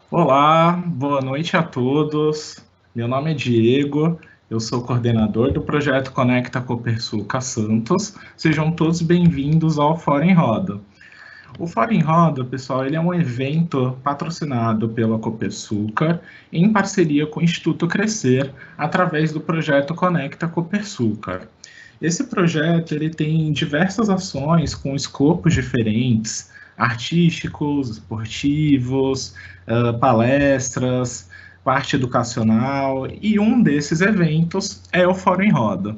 Olá, boa noite a todos. Meu nome é Diego, eu sou coordenador do projeto Conecta Copersuca Santos. Sejam todos bem-vindos ao Fórum em Roda. O Fórum em Roda, pessoal, ele é um evento patrocinado pela Copersuca em parceria com o Instituto Crescer, através do projeto Conecta Copersuca. Esse projeto ele tem diversas ações com escopos diferentes, artísticos, esportivos, palestras, parte educacional, e um desses eventos é o Fórum em Roda.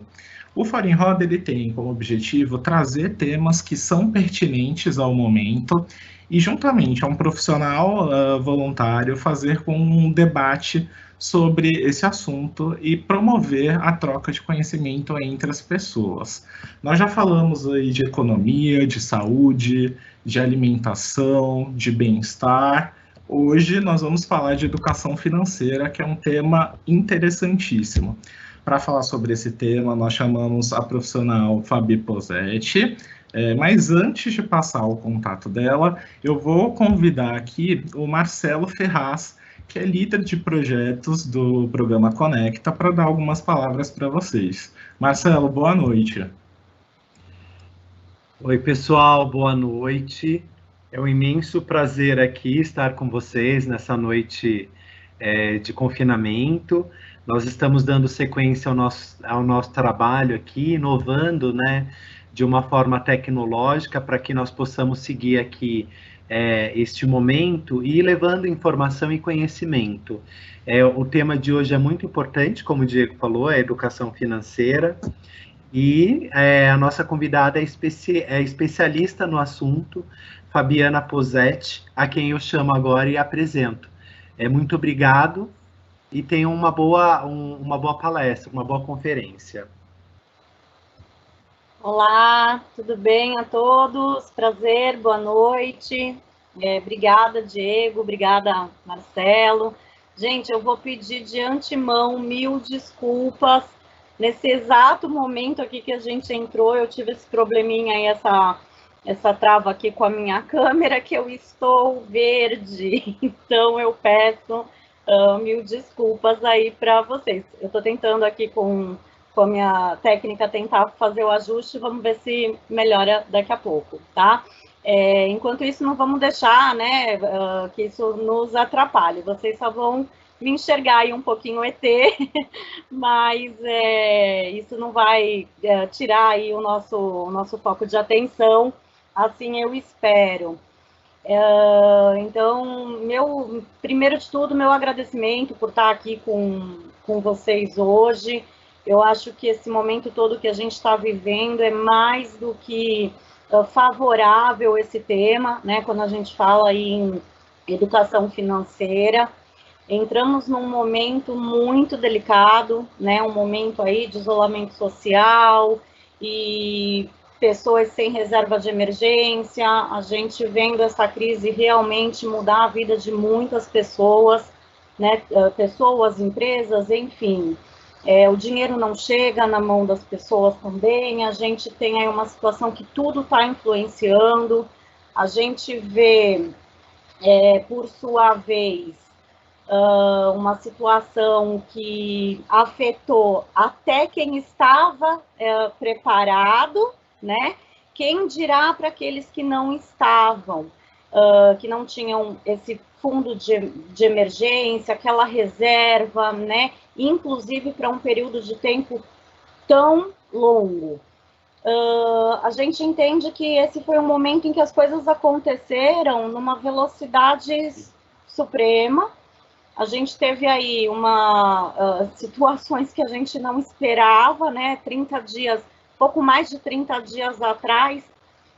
O Fórum em Roda ele tem como objetivo trazer temas que são pertinentes ao momento e, juntamente a um profissional voluntário, fazer com um debate sobre esse assunto e promover a troca de conhecimento entre as pessoas. Nós já falamos aí de economia, de saúde, de alimentação, de bem-estar. Hoje nós vamos falar de educação financeira, que é um tema interessantíssimo. Para falar sobre esse tema, nós chamamos a profissional Fabi Posetti. Mas antes de passar o contato dela, eu vou convidar aqui o Marcelo Ferraz, que é líder de projetos do programa Conecta, para dar algumas palavras para vocês. Marcelo, boa noite. Oi, pessoal, boa noite. É um imenso prazer aqui estar com vocês nessa noite de confinamento. Nós estamos dando sequência ao nosso trabalho aqui, inovando, né, de uma forma tecnológica para que nós possamos seguir aqui este momento e levando informação e conhecimento. O tema de hoje é muito importante, como o Diego falou, é a educação financeira. E a nossa convidada é especialista no assunto, Fabiana Posetti, a quem eu chamo agora e apresento. Muito obrigado e tenham uma boa palestra, uma boa conferência. Olá, tudo bem a todos? Prazer, boa noite. Obrigada, Diego, obrigada, Marcelo. Gente, eu vou pedir de antemão 1000 desculpas. Nesse exato momento aqui que a gente entrou, eu tive esse probleminha aí, essa trava aqui com a minha câmera, que eu estou verde. Então, eu peço 1000 desculpas aí para vocês. Eu estou tentando aqui com a minha técnica tentar fazer o ajuste, vamos ver se melhora daqui a pouco, tá? Enquanto isso, não vamos deixar, né, que isso nos atrapalhe. Vocês só vão me enxergar aí um pouquinho ET, mas isso não vai tirar aí o nosso foco de atenção, assim eu espero. Então, primeiro de tudo, meu agradecimento por estar aqui com vocês hoje. Eu acho que esse momento todo que a gente está vivendo é mais do que favorável esse tema, né? Quando a gente fala aí em educação financeira, entramos num momento muito delicado, né? Um momento aí de isolamento social e pessoas sem reserva de emergência, a gente vendo essa crise realmente mudar a vida de muitas pessoas, né? Pessoas, empresas, enfim. O dinheiro não chega na mão das pessoas também, a gente tem aí uma situação que tudo está influenciando, a gente vê, por sua vez, uma situação que afetou até quem estava preparado, né? Quem dirá para aqueles que não estavam, que não tinham esse fundo de emergência, aquela reserva, né? Inclusive para um período de tempo tão longo. A gente entende que esse foi um momento em que as coisas aconteceram numa velocidade suprema. A gente teve aí situações que a gente não esperava, né? 30 dias, pouco mais de 30 dias atrás,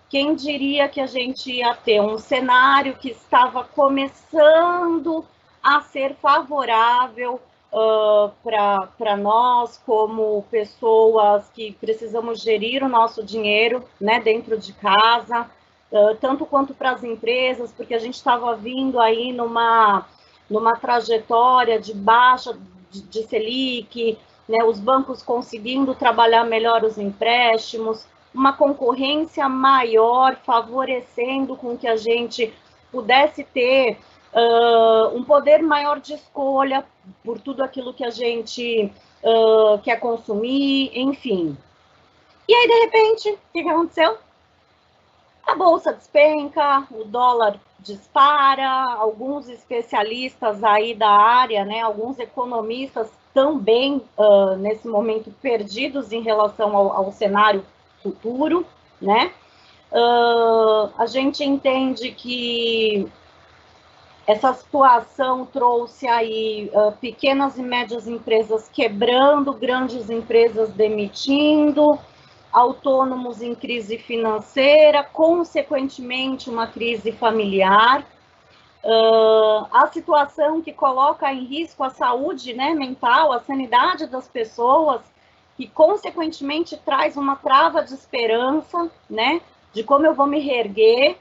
quem diria que a gente ia ter um cenário que estava começando a ser favorável para nós, como pessoas que precisamos gerir o nosso dinheiro, né, dentro de casa, tanto quanto para as empresas, porque a gente estava vindo aí numa trajetória de baixa de Selic, né, os bancos conseguindo trabalhar melhor os empréstimos, uma concorrência maior, favorecendo com que a gente pudesse ter um poder maior de escolha por tudo aquilo que a gente quer consumir, enfim. E aí, de repente, o que aconteceu? A bolsa despenca, o dólar dispara, alguns especialistas aí da área, né, alguns economistas também, nesse momento, perdidos em relação ao cenário futuro, né? A gente entende que essa situação trouxe aí pequenas e médias empresas quebrando, grandes empresas demitindo, autônomos em crise financeira, consequentemente uma crise familiar. A situação que coloca em risco a saúde, né, mental, a sanidade das pessoas, que consequentemente traz uma trava de esperança, né, de como eu vou me reerguer,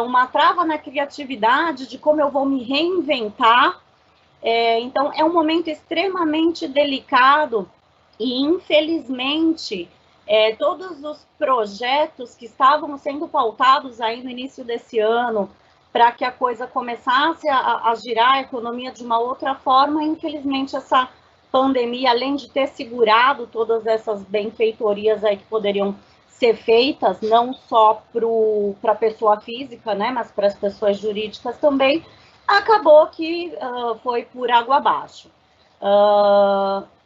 uma trava na criatividade, de como eu vou me reinventar. Então, é um momento extremamente delicado e, infelizmente, todos os projetos que estavam sendo pautados aí no início desse ano para que a coisa começasse a girar a economia de uma outra forma, infelizmente essa pandemia, além de ter segurado todas essas benfeitorias aí que poderiam ser feitas, não só para a pessoa física, né, mas para as pessoas jurídicas também, acabou que foi por água abaixo.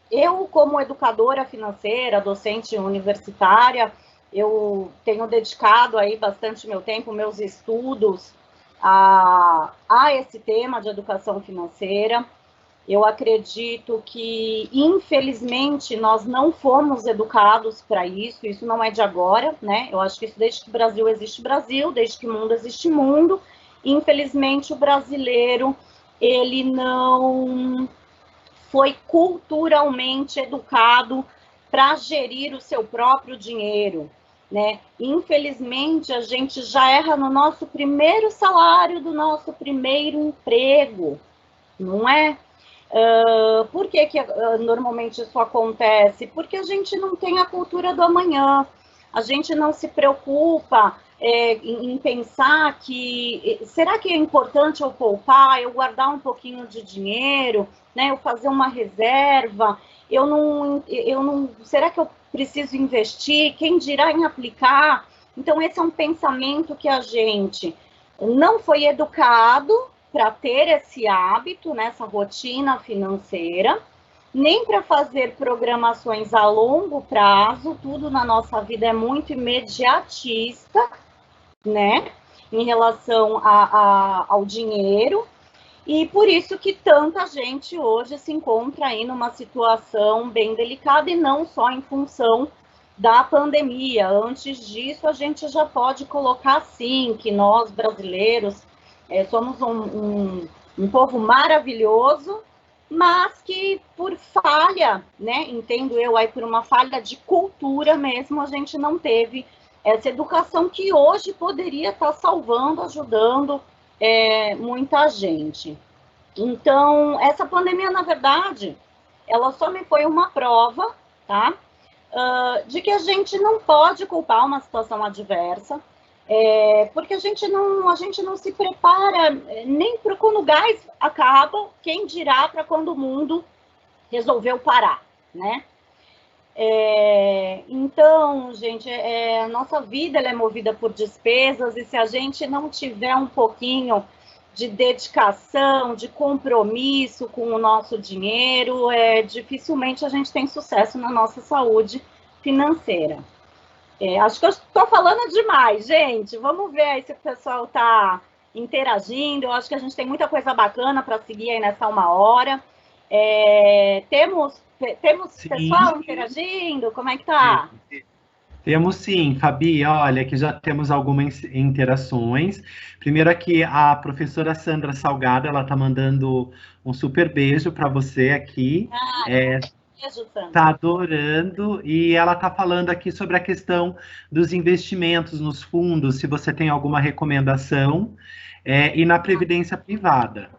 Eu, como educadora financeira, docente universitária, eu tenho dedicado aí bastante meu tempo, meus estudos a esse tema de educação financeira. Eu acredito que, infelizmente, nós não fomos educados para isso, isso não é de agora, né? Eu acho que isso desde que o Brasil existe Brasil, desde que o mundo existe mundo. Infelizmente, o brasileiro, ele não foi culturalmente educado para gerir o seu próprio dinheiro, né? Infelizmente, a gente já erra no nosso primeiro salário do nosso primeiro emprego, não é? Por que normalmente isso acontece? Porque a gente não tem a cultura do amanhã, a gente não se preocupa em pensar que será que é importante eu poupar, eu guardar um pouquinho de dinheiro, né, eu fazer uma reserva, será que eu preciso investir? Quem dirá em aplicar? Então, esse é um pensamento que a gente não foi educado para ter esse hábito, nessa rotina financeira, nem para fazer programações a longo prazo, tudo na nossa vida é muito imediatista, né, em relação ao dinheiro, e por isso que tanta gente hoje se encontra aí numa situação bem delicada, e não só em função da pandemia. Antes disso, a gente já pode colocar, sim, que nós, brasileiros, somos um povo maravilhoso, mas que por falha, né, entendo eu, aí por uma falha de cultura mesmo, a gente não teve essa educação que hoje poderia estar salvando, ajudando muita gente. Então, essa pandemia, na verdade, ela só me foi uma prova, tá? De que a gente não pode culpar uma situação adversa, porque a gente não se prepara nem para quando o gás acaba, quem dirá para quando o mundo resolveu parar, né? Então, gente, a nossa vida ela é movida por despesas, e se a gente não tiver um pouquinho de dedicação, de compromisso com o nosso dinheiro, dificilmente a gente tem sucesso na nossa saúde financeira. Acho que eu estou falando demais, gente. Vamos ver aí se o pessoal está interagindo. Eu acho que a gente tem muita coisa bacana para seguir aí nessa 1 hora. Temos pessoal interagindo? Como é que tá? Temos sim, Fabi, olha, que já temos algumas interações. Primeiro aqui, a professora Sandra Salgado, ela está mandando um super beijo para você aqui. Beijo, Sandra. Está adorando, e ela está falando aqui sobre a questão dos investimentos nos fundos, se você tem alguma recomendação, e na previdência privada.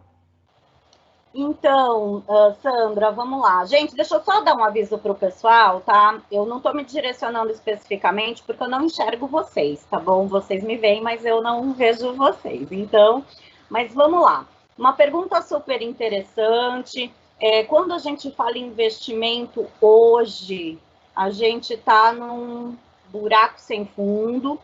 Então, Sandra, vamos lá. Gente, deixa eu só dar um aviso para o pessoal, tá? Eu não estou me direcionando especificamente porque eu não enxergo vocês, tá bom? Vocês me veem, mas eu não vejo vocês. Então, Mas vamos lá. Uma pergunta super interessante. Quando a gente fala em investimento hoje, a gente está num buraco sem fundo.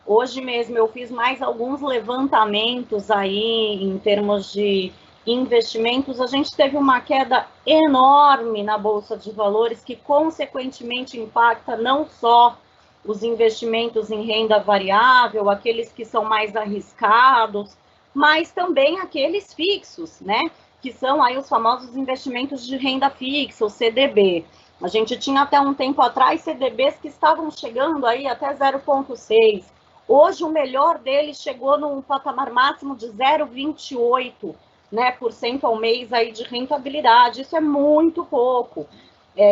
Hoje mesmo eu fiz mais alguns levantamentos aí em termos de investimentos. A gente teve uma queda enorme na Bolsa de Valores que, consequentemente, impacta não só os investimentos em renda variável, aqueles que são mais arriscados, mas também aqueles fixos, né? Que são aí os famosos investimentos de renda fixa, o CDB. A gente tinha até um tempo atrás CDBs que estavam chegando aí até 0,6. Hoje o melhor deles chegou num patamar máximo de 0,28, né, por cento ao mês aí de rentabilidade. Isso é muito pouco.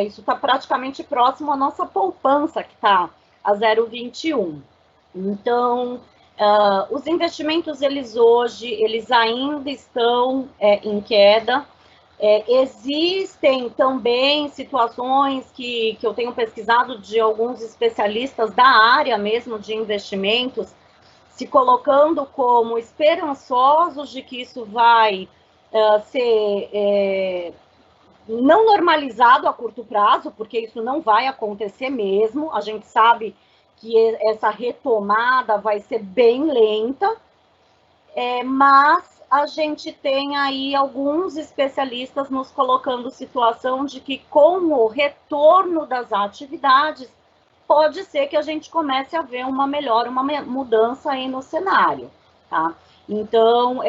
Isso está praticamente próximo à nossa poupança, que está a 0,21. Então, os investimentos, eles ainda estão em queda. Existem também situações que eu tenho pesquisado de alguns especialistas da área mesmo de investimentos, se colocando como esperançosos de que isso vai ser não normalizado a curto prazo, porque isso não vai acontecer mesmo. A gente sabe que essa retomada vai ser bem lenta, mas a gente tem aí alguns especialistas nos colocando situação de que com o retorno das atividades, pode ser que a gente comece a ver uma melhora, uma mudança aí no cenário, tá? Então,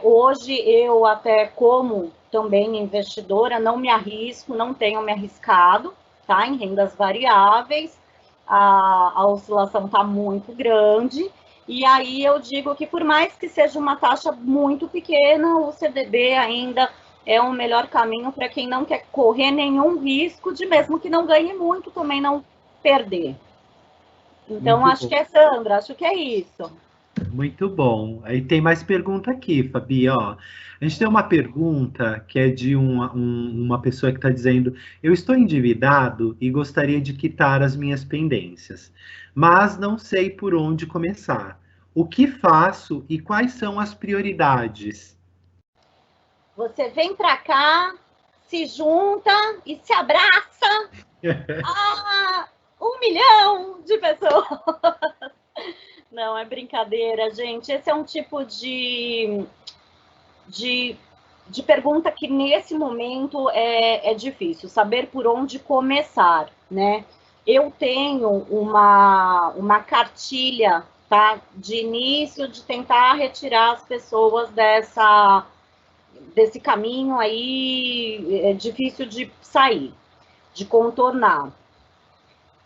hoje eu até como também investidora, não me arrisco, não tenho me arriscado, tá? Em rendas variáveis, a oscilação está muito grande. E aí eu digo que por mais que seja uma taxa muito pequena, o CDB ainda é o melhor caminho para quem não quer correr nenhum risco de, mesmo que não ganhe muito, também não perder. Então, muito acho bom. Que é Sandra, acho que é isso. Muito bom. Aí tem mais pergunta aqui, Fabi, ó. A gente tem uma pergunta que é de uma pessoa que está dizendo: eu estou endividado e gostaria de quitar as minhas pendências, mas não sei por onde começar. O que faço e quais são as prioridades? Você vem para cá, se junta e se abraça. 1 milhão de pessoas. Não, é brincadeira, gente. Esse é um tipo de pergunta que, nesse momento, é difícil. Saber por onde começar, né? Eu tenho uma cartilha, tá? De início, de tentar retirar as pessoas desse caminho aí difícil de sair, de contornar.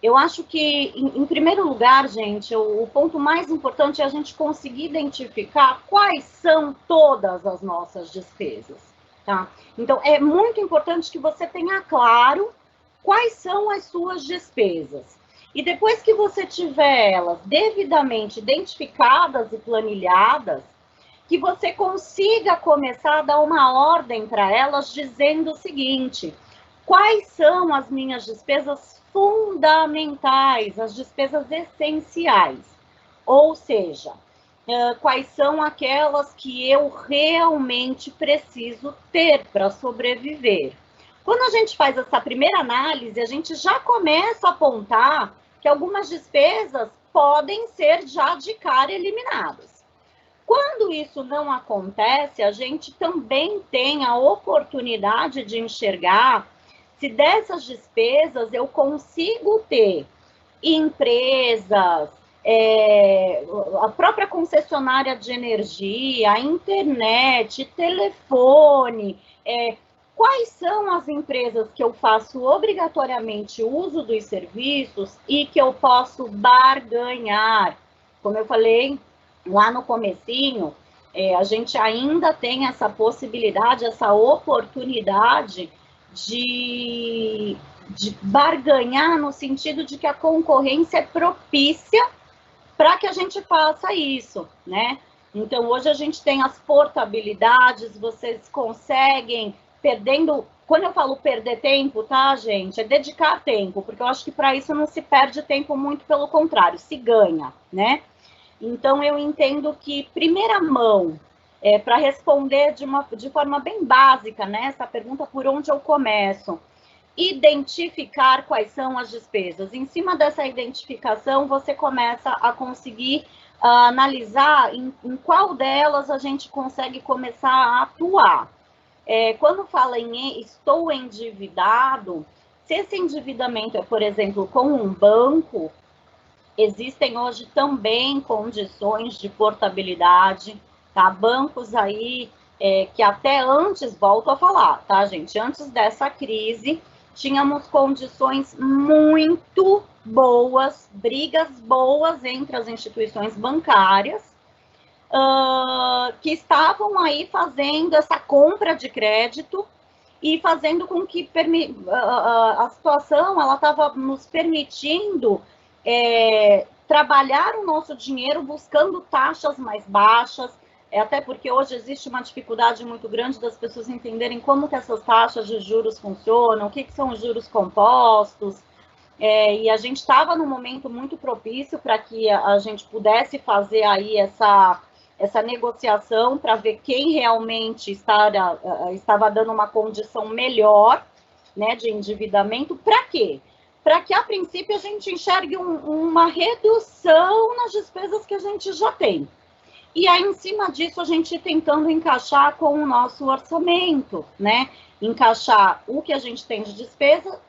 Eu acho que, em primeiro lugar, gente, o ponto mais importante é a gente conseguir identificar quais são todas as nossas despesas, tá? Então, é muito importante que você tenha claro quais são as suas despesas. E depois que você tiver elas devidamente identificadas e planilhadas, que você consiga começar a dar uma ordem para elas, dizendo o seguinte: quais são as minhas despesas fundamentais, as despesas essenciais, ou seja, quais são aquelas que eu realmente preciso ter para sobreviver. Quando a gente faz essa primeira análise, a gente já começa a apontar que algumas despesas podem ser já de cara eliminadas. Quando isso não acontece, a gente também tem a oportunidade de enxergar se dessas despesas eu consigo ter empresas, a própria concessionária de energia, a internet, telefone, quais são as empresas que eu faço obrigatoriamente uso dos serviços e que eu posso barganhar. Como eu falei lá no comecinho, a gente ainda tem essa possibilidade, essa oportunidade de barganhar, no sentido de que a concorrência é propícia para que a gente faça isso, né? Então, hoje a gente tem as portabilidades, vocês conseguem, perdendo... Quando eu falo perder tempo, tá, gente? É dedicar tempo, porque eu acho que para isso não se perde tempo, muito pelo contrário, se ganha, né? Então, eu entendo que, primeira mão, para responder de forma bem básica, né, essa pergunta, por onde eu começo? Identificar quais são as despesas. Em cima dessa identificação, você começa a conseguir analisar em qual delas a gente consegue começar a atuar. Quando fala em estou endividado, se esse endividamento é, por exemplo, com um banco, existem hoje também condições de portabilidade, tá? Bancos aí que até antes, volto a falar, tá, gente? Antes dessa crise, tínhamos condições muito boas, brigas boas entre as instituições bancárias, que estavam aí fazendo essa compra de crédito e fazendo com que a situação, ela estava nos permitindo trabalhar o nosso dinheiro buscando taxas mais baixas, até porque hoje existe uma dificuldade muito grande das pessoas entenderem como que essas taxas de juros funcionam, o que são os juros compostos, e a gente estava num momento muito propício para que a gente pudesse fazer aí essa negociação para ver quem realmente estava dando uma condição melhor, né, de endividamento. Para quê? Para que, a princípio, a gente enxergue uma redução nas despesas que a gente já tem. E aí, em cima disso, a gente tentando encaixar com o nosso orçamento, né? Encaixar o que a gente tem de despesa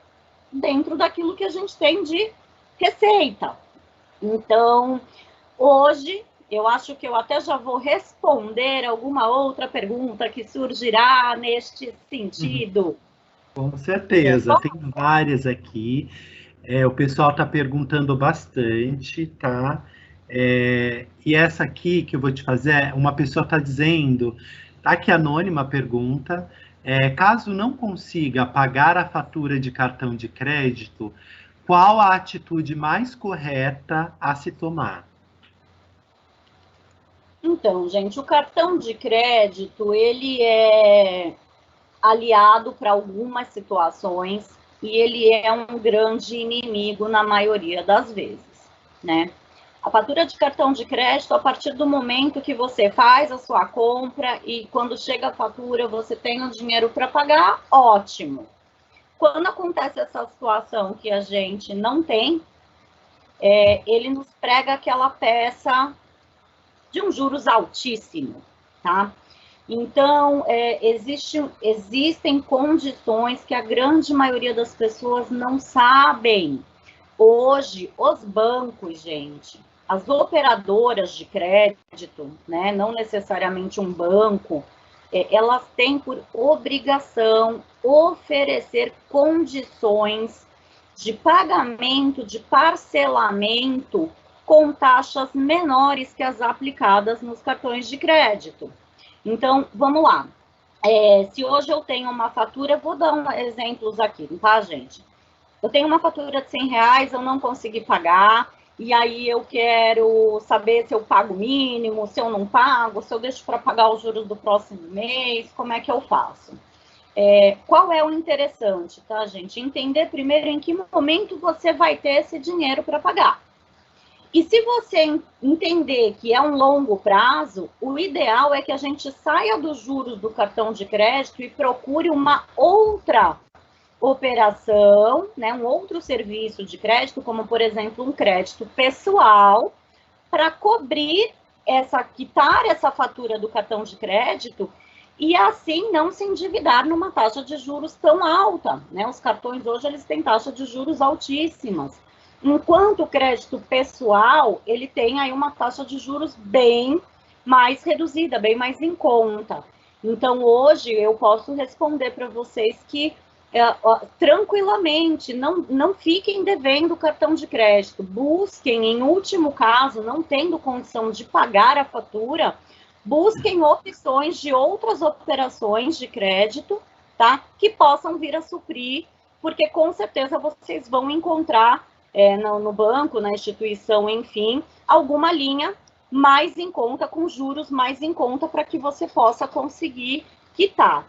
dentro daquilo que a gente tem de receita. Então, hoje, eu acho que eu até já vou responder alguma outra pergunta que surgirá neste sentido. Com certeza, tem várias aqui. O pessoal está perguntando bastante, tá? E essa aqui que eu vou te fazer, uma pessoa está dizendo, tá aqui anônima a pergunta, caso não consiga pagar a fatura de cartão de crédito, qual a atitude mais correta a se tomar? Então, gente, o cartão de crédito, ele é aliado para algumas situações e ele é um grande inimigo na maioria das vezes, né? A fatura de cartão de crédito, a partir do momento que você faz a sua compra e quando chega a fatura você tem o dinheiro para pagar, ótimo. Quando acontece essa situação que a gente não tem, ele nos prega aquela peça de um juros altíssimo, tá? Então, existem condições que a grande maioria das pessoas não sabem. Hoje, os bancos, gente, as operadoras de crédito, né, não necessariamente um banco, elas têm por obrigação oferecer condições de pagamento, de parcelamento com taxas menores que as aplicadas nos cartões de crédito. Então, vamos lá. Se hoje eu tenho uma fatura, vou dar exemplos aqui, tá, gente? Eu tenho uma fatura de R$100, eu não consegui pagar, e aí eu quero saber se eu pago o mínimo, se eu não pago, se eu deixo para pagar os juros do próximo mês, como é que eu faço? Qual é o interessante, tá, gente? Entender primeiro em que momento você vai ter esse dinheiro para pagar. E se você entender que é um longo prazo, o ideal é que a gente saia dos juros do cartão de crédito e procure uma outra operação, né, um outro serviço de crédito, como, por exemplo, um crédito pessoal, para quitar essa fatura do cartão de crédito e assim não se endividar numa taxa de juros tão alta, né? Os cartões hoje eles têm taxa de juros altíssimas. Enquanto o crédito pessoal, ele tem aí uma taxa de juros bem mais reduzida, bem mais em conta. Então, hoje, eu posso responder para vocês que, tranquilamente, não fiquem devendo o cartão de crédito. Busquem, em último caso, não tendo condição de pagar a fatura, busquem opções de outras operações de crédito, tá? Que possam vir a suprir, porque com certeza vocês vão encontrar no banco, na instituição, enfim, alguma linha mais em conta, com juros mais em conta, para que você possa conseguir quitar.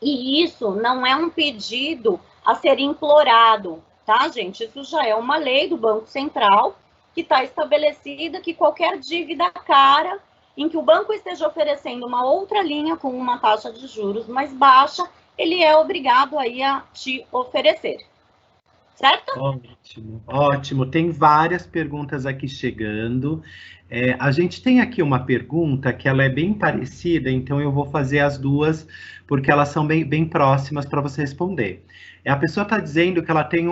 E isso não é um pedido a ser implorado, tá, gente? Isso já é uma lei do Banco Central que está estabelecida que qualquer dívida cara, em que o banco esteja oferecendo uma outra linha com uma taxa de juros mais baixa, ele é obrigado aí a te oferecer. Certo? Ótimo, ótimo. Tem várias perguntas aqui chegando. A gente tem aqui uma pergunta que ela é bem parecida, então eu vou fazer as duas, porque elas são bem próximas para você responder. A pessoa está dizendo que ela tem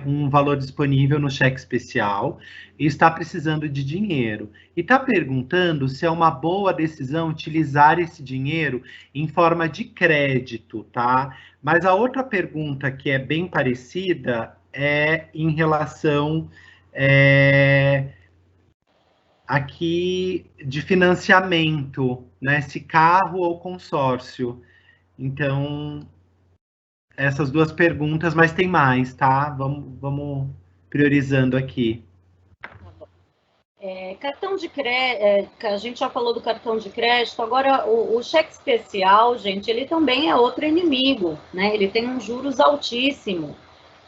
um valor disponível no cheque especial e está precisando de dinheiro. E está perguntando se é uma boa decisão utilizar esse dinheiro em forma de crédito, tá? Mas a outra pergunta que é bem parecida é em relação aqui de financiamento, né? Se carro ou consórcio. Então, essas duas perguntas, mas tem mais, tá? Vamos priorizando aqui. Cartão de crédito, a gente já falou do cartão de crédito, agora o cheque especial, gente, ele também é outro inimigo, né? Ele tem um juros altíssimo.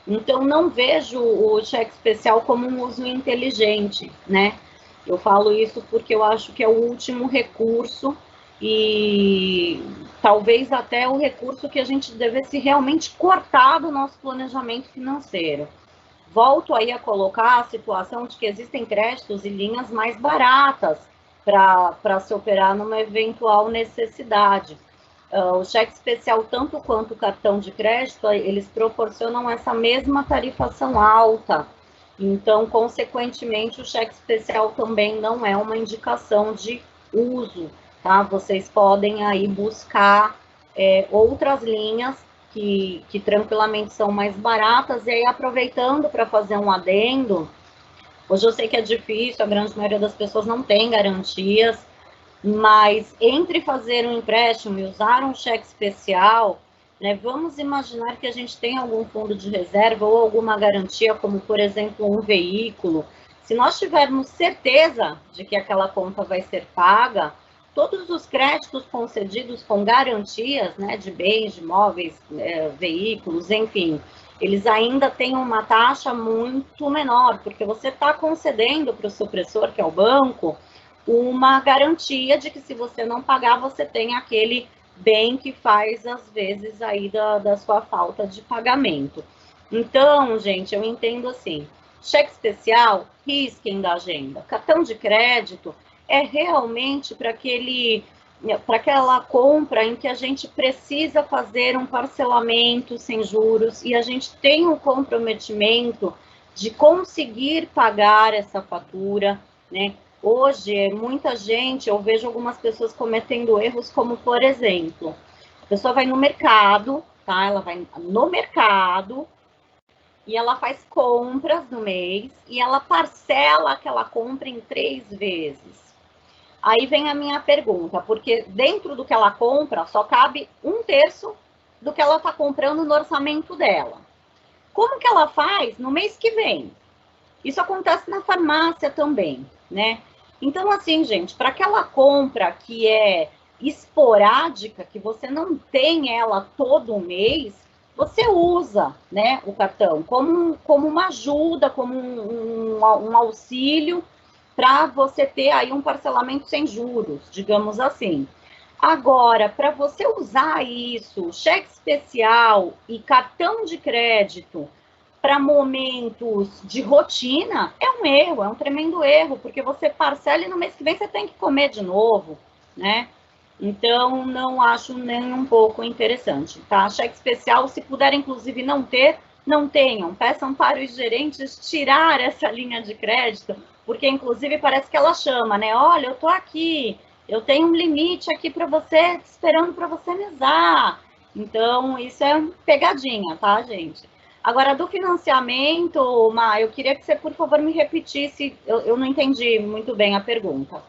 Então, não vejo o cheque especial como um uso inteligente, né? Eu falo isso porque eu acho que é o último recurso e talvez até o recurso que a gente devesse realmente cortar do nosso planejamento financeiro. Volto aí a colocar a situação de que existem créditos e linhas mais baratas para se operar numa eventual necessidade. O cheque especial, tanto quanto o cartão de crédito, eles proporcionam essa mesma tarifação alta. Então, consequentemente, o cheque especial também não é uma indicação de uso, tá? Vocês podem aí buscar outras linhas que tranquilamente são mais baratas. E aí, aproveitando para fazer um adendo, hoje eu sei que é difícil, a grande maioria das pessoas não tem garantias, mas entre fazer um empréstimo e usar um cheque especial, né, vamos imaginar que a gente tem algum fundo de reserva ou alguma garantia, como, por exemplo, um veículo. Se nós tivermos certeza de que aquela conta vai ser paga, todos os créditos concedidos com garantias, né, de bens, de imóveis, veículos, enfim, eles ainda têm uma taxa muito menor, porque você está concedendo para o supressor, que é o banco, uma garantia de que se você não pagar, você tem aquele bem que faz, às vezes, aí da sua falta de pagamento. Então, gente, eu entendo assim, cheque especial, risquem da agenda. Cartão de crédito é realmente para aquela compra em que a gente precisa fazer um parcelamento sem juros e a gente tem um comprometimento de conseguir pagar essa fatura, né? Hoje, muita gente, eu vejo algumas pessoas cometendo erros, como, por exemplo, a pessoa vai no mercado, tá? Ela vai no mercado e ela faz compras no mês e ela parcela aquela compra em 3 vezes. Aí vem a minha pergunta, porque dentro do que ela compra, só cabe 1/3 do que ela está comprando no orçamento dela. Como que ela faz no mês que vem? Isso acontece na farmácia também, né? Então, assim, gente, para aquela compra que é esporádica, que você não tem ela todo mês, você usa, né, o cartão como uma ajuda, como um auxílio para você ter aí um parcelamento sem juros, digamos assim. Agora, para você usar isso, cheque especial e cartão de crédito para momentos de rotina, é um erro, é um tremendo erro, porque você parcela e no mês que vem você tem que comer de novo, né? Então, não acho nem um pouco interessante, tá? Cheque especial, se puder, inclusive, não ter, não tenham. Peçam para os gerentes tirar essa linha de crédito, porque, inclusive, parece que ela chama, né? Olha, eu tô aqui, eu tenho um limite aqui para você, esperando para você me usar. Então, isso é pegadinha, tá, gente? Agora, do financiamento, Ma, eu queria que você, por favor, me repetisse, eu não entendi muito bem a pergunta.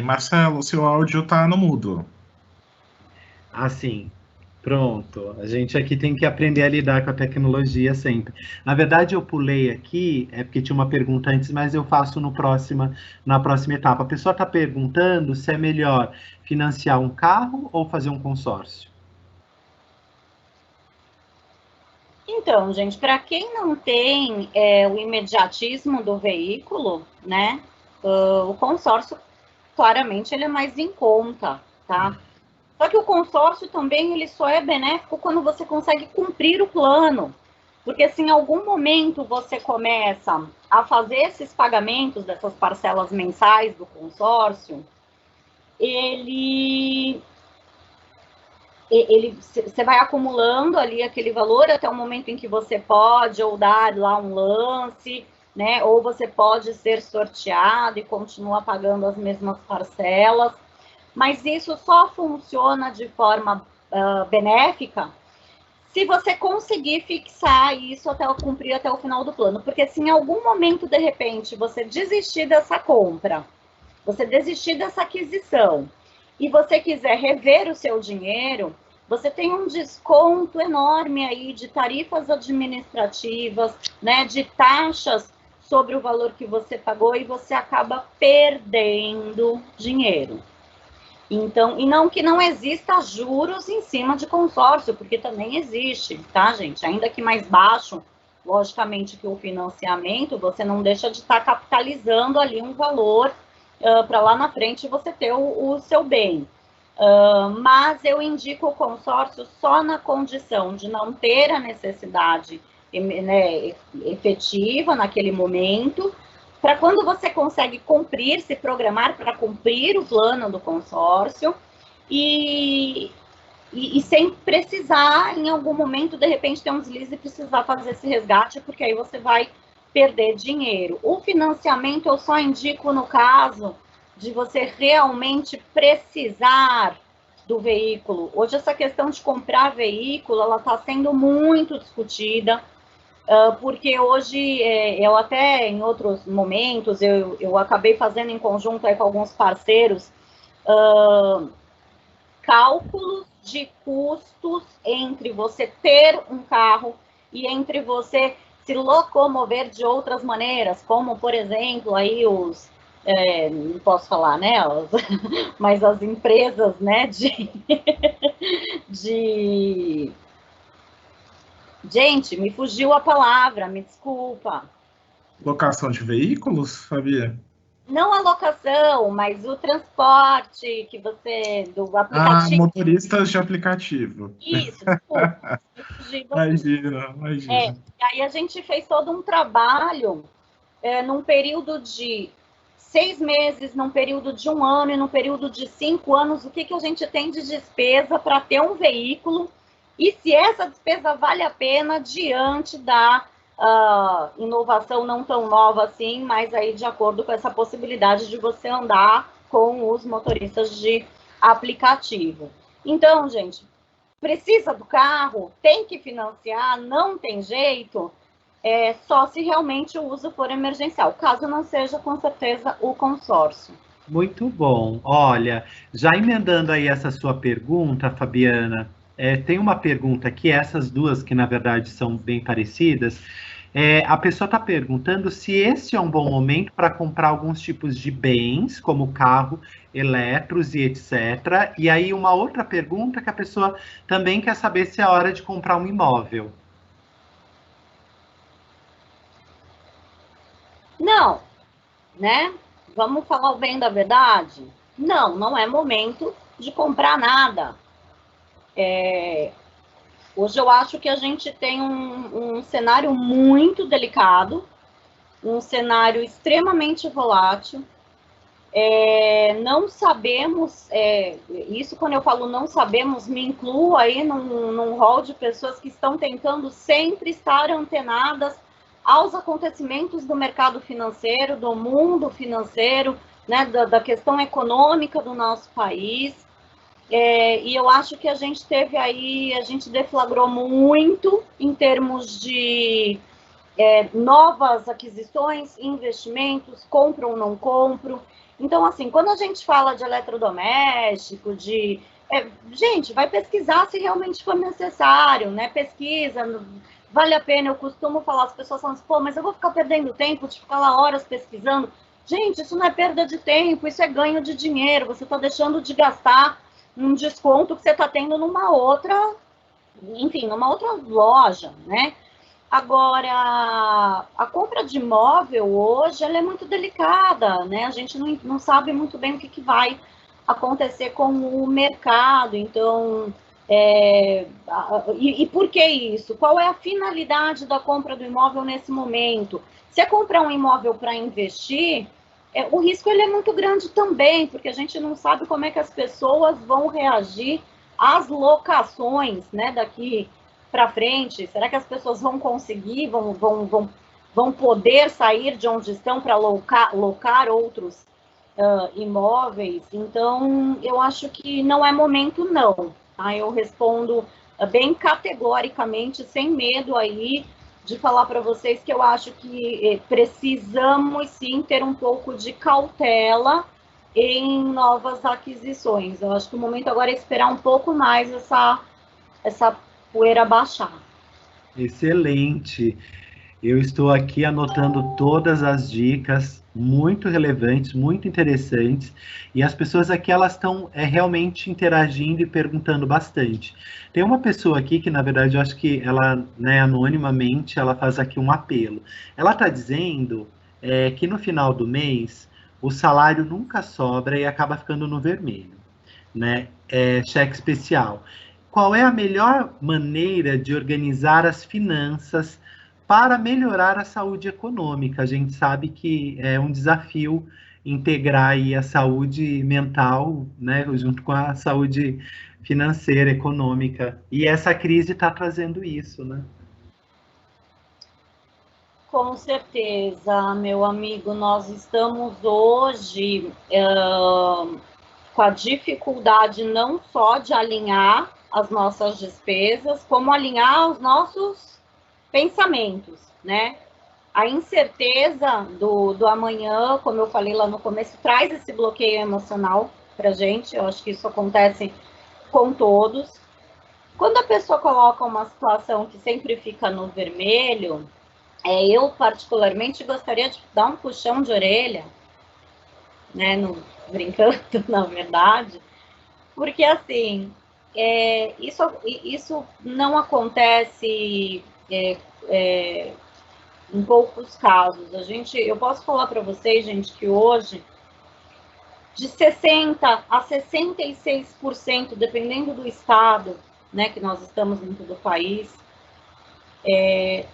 Marcelo, seu áudio está no mudo. Assim, pronto. A gente aqui tem que aprender a lidar com a tecnologia sempre. Na verdade, eu pulei aqui, porque tinha uma pergunta antes, mas eu faço na próxima etapa. A pessoa está perguntando se é melhor financiar um carro ou fazer um consórcio. Então, gente, para quem não tem o imediatismo do veículo, né, o consórcio, claramente, ele é mais em conta, tá? Só que o consórcio também, ele só é benéfico quando você consegue cumprir o plano. Porque se em algum momento você começa a fazer esses pagamentos dessas parcelas mensais do consórcio, você vai acumulando ali aquele valor até o momento em que você pode ou dar lá um lance, né? Ou você pode ser sorteado e continua pagando as mesmas parcelas. Mas isso só funciona de forma benéfica se você conseguir fixar isso até cumprir até o final do plano. Porque se em algum momento, de repente, você desistir dessa compra, você desistir dessa aquisição, e você quiser rever o seu dinheiro, você tem um desconto enorme aí de tarifas administrativas, né, de taxas sobre o valor que você pagou, e você acaba perdendo dinheiro. Então, e não que não exista juros em cima de consórcio, porque também existe, tá, gente? Ainda que mais baixo, logicamente, que o financiamento, você não deixa de estar capitalizando ali um valor para lá na frente você ter o seu bem. Mas eu indico o consórcio só na condição de não ter a necessidade, né, efetiva naquele momento, para quando você consegue cumprir, se programar para cumprir o plano do consórcio e sem precisar, em algum momento, de repente, ter um deslize e precisar fazer esse resgate, porque aí você vai perder dinheiro. O financiamento eu só indico no caso de você realmente precisar do veículo. Hoje essa questão de comprar veículo, ela está sendo muito discutida, porque hoje, eu até em outros momentos, eu acabei fazendo em conjunto aí com alguns parceiros, cálculos de custos entre você ter um carro e entre você se locomover de outras maneiras, como, por exemplo, aí não posso falar, né, mas as empresas, né, Gente, me fugiu a palavra, me desculpa. Locação de veículos, Fabia? Não a locação, mas o transporte que você, do aplicativo. Motoristas de aplicativo. Isso, desculpa. Imagina. E aí a gente fez todo um trabalho num período de 6 meses, num período de 1 ano e num período de 5 anos, o que a gente tem de despesa para ter um veículo e se essa despesa vale a pena diante da inovação não tão nova assim, mas aí de acordo com essa possibilidade de você andar com os motoristas de aplicativo. Então, gente, precisa do carro, tem que financiar, não tem jeito, só se realmente o uso for emergencial. Caso não seja, com certeza, o consórcio. Muito bom. Olha, já emendando aí essa sua pergunta, Fabiana, tem uma pergunta aqui, essas duas que na verdade são bem parecidas. A pessoa está perguntando se esse é um bom momento para comprar alguns tipos de bens, como carro, eletros e etc. E aí uma outra pergunta que a pessoa também quer saber se é hora de comprar um imóvel. Não, né? Vamos falar o bem da verdade? Não é momento de comprar nada. Hoje eu acho que a gente tem um cenário muito delicado, um cenário extremamente volátil. Não sabemos, isso quando eu falo não sabemos, me incluo aí num rol de pessoas que estão tentando sempre estar antenadas aos acontecimentos do mercado financeiro, do mundo financeiro, né, da questão econômica do nosso país. E eu acho que a gente teve aí, a gente deflagrou muito em termos de novas aquisições, investimentos, compro ou não compro. Então, assim, quando a gente fala de eletrodoméstico, gente, vai pesquisar se realmente for necessário, né? Pesquisa, vale a pena. Eu costumo falar, as pessoas falam assim, pô, mas eu vou ficar perdendo tempo de ficar lá horas pesquisando. Gente, isso não é perda de tempo, isso é ganho de dinheiro. Você está deixando de gastar um desconto que você está tendo numa outra, enfim, numa outra loja, né? Agora, a compra de imóvel hoje, ela é muito delicada, né? A gente não sabe muito bem o que vai acontecer com o mercado, então, e por que isso? Qual é a finalidade da compra do imóvel nesse momento? Se é comprar um imóvel para investir, o risco ele é muito grande também, porque a gente não sabe como é que as pessoas vão reagir às locações, né, daqui para frente. Será que as pessoas vão conseguir, vão poder sair de onde estão para locar outros imóveis? Então, eu acho que não é momento, não. Tá? Eu respondo bem categoricamente, sem medo aí de falar para vocês que eu acho que precisamos sim ter um pouco de cautela em novas aquisições. Eu acho que o momento agora é esperar um pouco mais essa poeira baixar. Excelente. Eu estou aqui anotando todas as dicas, muito relevantes, muito interessantes, e as pessoas aqui elas estão realmente interagindo e perguntando bastante. Tem uma pessoa aqui que, na verdade, eu acho que ela, né, anonimamente, ela faz aqui um apelo. Ela está dizendo que no final do mês o salário nunca sobra e acaba ficando no vermelho, né? Cheque especial. Qual é a melhor maneira de organizar as finanças para melhorar a saúde econômica? A gente sabe que é um desafio integrar aí a saúde mental, né, junto com a saúde financeira, econômica. E essa crise está trazendo isso, né? Com certeza, meu amigo, nós estamos hoje com a dificuldade não só de alinhar as nossas despesas, como alinhar os nossos pensamentos, né? A incerteza do amanhã, como eu falei lá no começo, traz esse bloqueio emocional para a gente. Eu acho que isso acontece com todos. Quando a pessoa coloca uma situação que sempre fica no vermelho, eu particularmente gostaria de dar um puxão de orelha, né? Não, brincando, na verdade, porque assim, isso não acontece em poucos casos. Eu posso falar para vocês, gente, que hoje de 60 a 66%, dependendo do estado, né, que nós estamos dentro do país,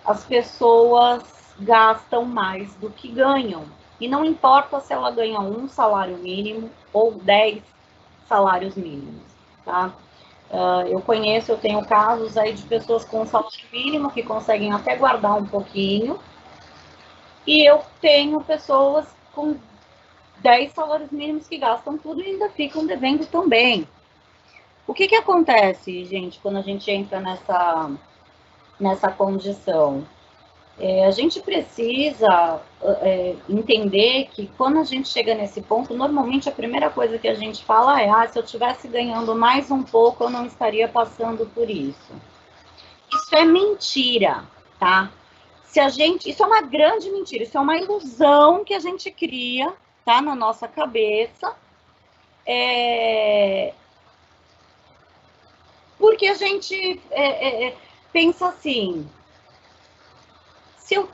as pessoas gastam mais do que ganham. E não importa se ela ganha um salário mínimo ou 10 salários mínimos, tá? Eu tenho casos aí de pessoas com salário mínimo que conseguem até guardar um pouquinho, e eu tenho pessoas com 10 salários mínimos que gastam tudo e ainda ficam devendo também. O que acontece, gente, quando a gente entra nessa condição? A gente precisa entender que quando a gente chega nesse ponto, normalmente a primeira coisa que a gente fala é: se eu estivesse ganhando mais um pouco, eu não estaria passando por isso. Isso é mentira, tá? Isso é uma grande mentira, isso é uma ilusão que a gente cria, tá, na nossa cabeça, porque a gente pensa assim: se eu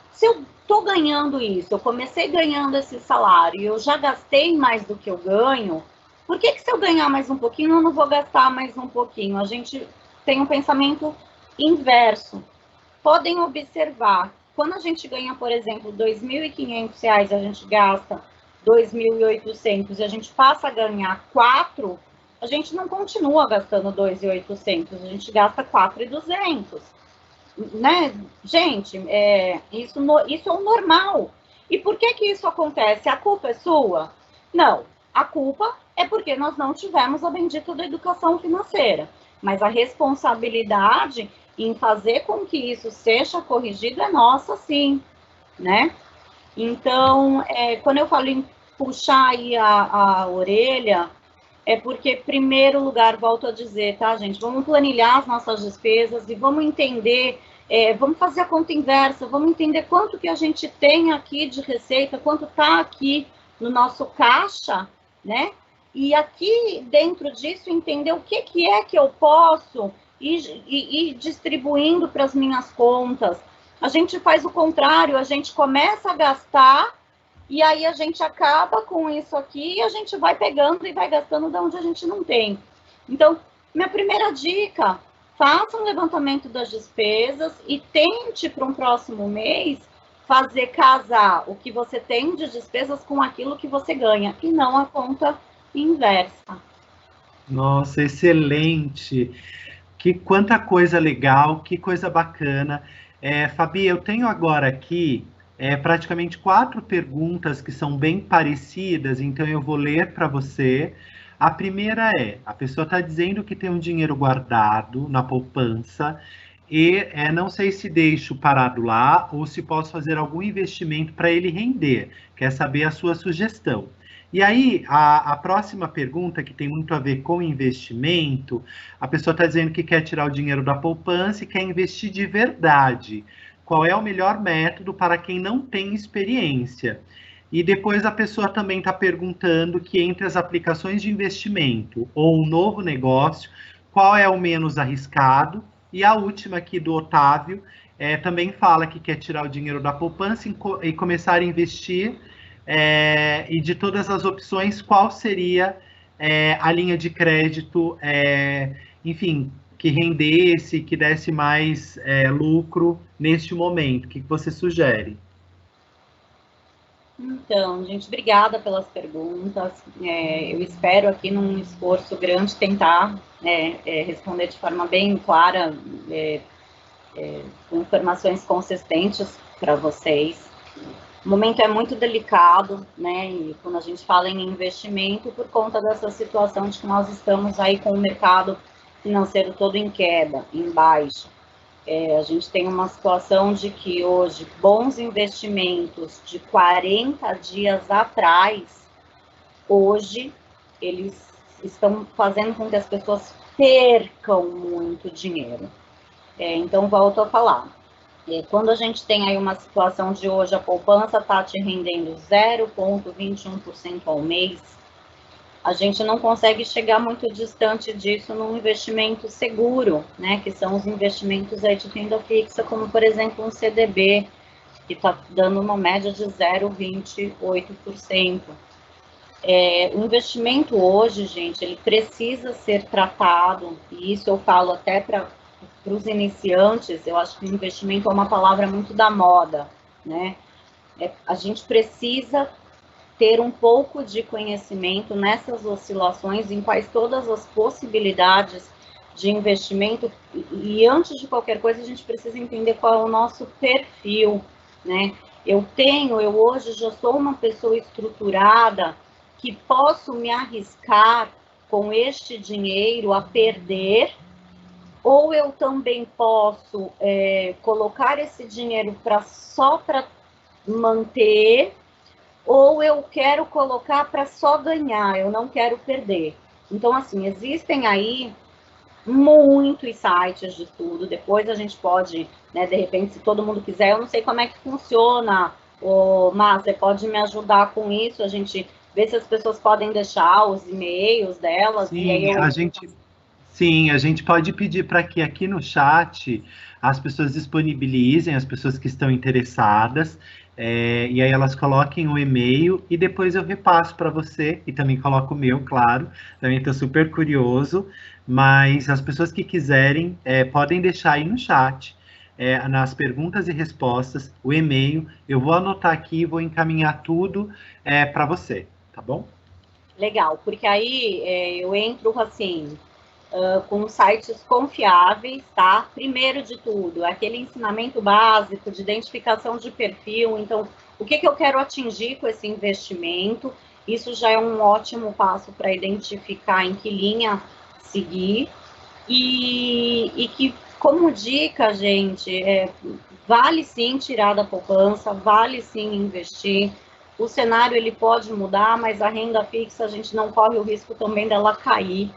estou ganhando isso, eu comecei ganhando esse salário e eu já gastei mais do que eu ganho, por que se eu ganhar mais um pouquinho, eu não vou gastar mais um pouquinho? A gente tem um pensamento inverso. Podem observar, quando a gente ganha, por exemplo, R$ 2.500, a gente gasta 2.800 e a gente passa a ganhar 4, a gente não continua gastando 2.800, a gente gasta 4.200. Né? Gente, isso é o normal. E por que isso acontece? A culpa é sua? Não. A culpa é porque nós não tivemos a bendita da educação financeira. Mas a responsabilidade em fazer com que isso seja corrigido é nossa, sim, né? Então, quando eu falo em puxar aí a orelha, é porque, em primeiro lugar, volto a dizer, tá, gente? Vamos planilhar as nossas despesas e vamos entender, vamos fazer a conta inversa, vamos entender quanto que a gente tem aqui de receita, quanto está aqui no nosso caixa, né? E aqui, dentro disso, entender o que é que eu posso ir distribuindo para as minhas contas. a gente faz o contrário, a gente começa a gastar e aí a gente acaba com isso aqui e a gente vai pegando e vai gastando de onde a gente não tem. Então, minha primeira dica, faça um levantamento das despesas e tente para um próximo mês fazer casar o que você tem de despesas com aquilo que você ganha e não a conta inversa. Nossa, excelente! Quanta coisa legal, que coisa bacana. Fabi, eu tenho agora aqui praticamente 4 perguntas que são bem parecidas, então eu vou ler para você. A primeira a pessoa está dizendo que tem um dinheiro guardado na poupança e não sei se deixo parado lá ou se posso fazer algum investimento para ele render. Quer saber a sua sugestão. E aí, a próxima pergunta, que tem muito a ver com investimento, a pessoa está dizendo que quer tirar o dinheiro da poupança e quer investir de verdade. Qual é o melhor método para quem não tem experiência? E depois a pessoa também está perguntando que entre as aplicações de investimento ou um novo negócio, qual é o menos arriscado? E a última aqui do Otávio também fala que quer tirar o dinheiro da poupança e começar a investir. E de todas as opções, qual seria a linha de crédito, enfim, que rendesse, que desse mais lucro neste momento? O que você sugere? Então, gente, obrigada pelas perguntas. Eu espero aqui, num esforço grande, tentar responder de forma bem clara, com informações consistentes para vocês. O momento é muito delicado, né? E quando a gente fala em investimento, por conta dessa situação de que nós estamos aí com o mercado financeiro todo em queda, em baixa. A gente tem uma situação de que hoje bons investimentos de 40 dias atrás, hoje eles estão fazendo com que as pessoas percam muito dinheiro. Então, volto a falar. Quando a gente tem aí uma situação de hoje, a poupança está te rendendo 0,21% ao mês, a gente não consegue chegar muito distante disso num investimento seguro, né? Que são os investimentos aí de renda fixa, como por exemplo um CDB, que está dando uma média de 0,28%. O investimento hoje, gente, ele precisa ser tratado, e isso eu falo até para os iniciantes. Eu acho que investimento é uma palavra muito da moda, né? A gente precisa ter um pouco de conhecimento nessas oscilações, em quais todas as possibilidades de investimento, e antes de qualquer coisa, a gente precisa entender qual é o nosso perfil, né? Eu hoje já sou uma pessoa estruturada, que posso me arriscar com este dinheiro a perder, ou eu também posso colocar esse dinheiro só para manter, ou eu quero colocar para só ganhar, eu não quero perder. Então, assim, existem aí muitos sites de estudo, depois a gente pode, né, de repente, se todo mundo quiser, eu não sei como é que funciona, mas você pode me ajudar com isso, a gente vê se as pessoas podem deixar os e-mails delas. Sim, e aí a gente pode pedir para que aqui no chat as pessoas disponibilizem, as pessoas que estão interessadas, e aí elas coloquem o e-mail e depois eu repasso para você, e também coloco o meu, claro, também estou super curioso, mas as pessoas que quiserem podem deixar aí no chat, nas perguntas e respostas, o e-mail, eu vou anotar aqui e vou encaminhar tudo para você, tá bom? Legal, porque aí eu entro assim, com sites confiáveis, tá? Primeiro de tudo, aquele ensinamento básico de identificação de perfil. Então, o que eu quero atingir com esse investimento? Isso já é um ótimo passo para identificar em que linha seguir. E que, como dica, gente, vale sim tirar da poupança, vale sim investir. O cenário ele pode mudar, mas a renda fixa a gente não corre o risco também dela cair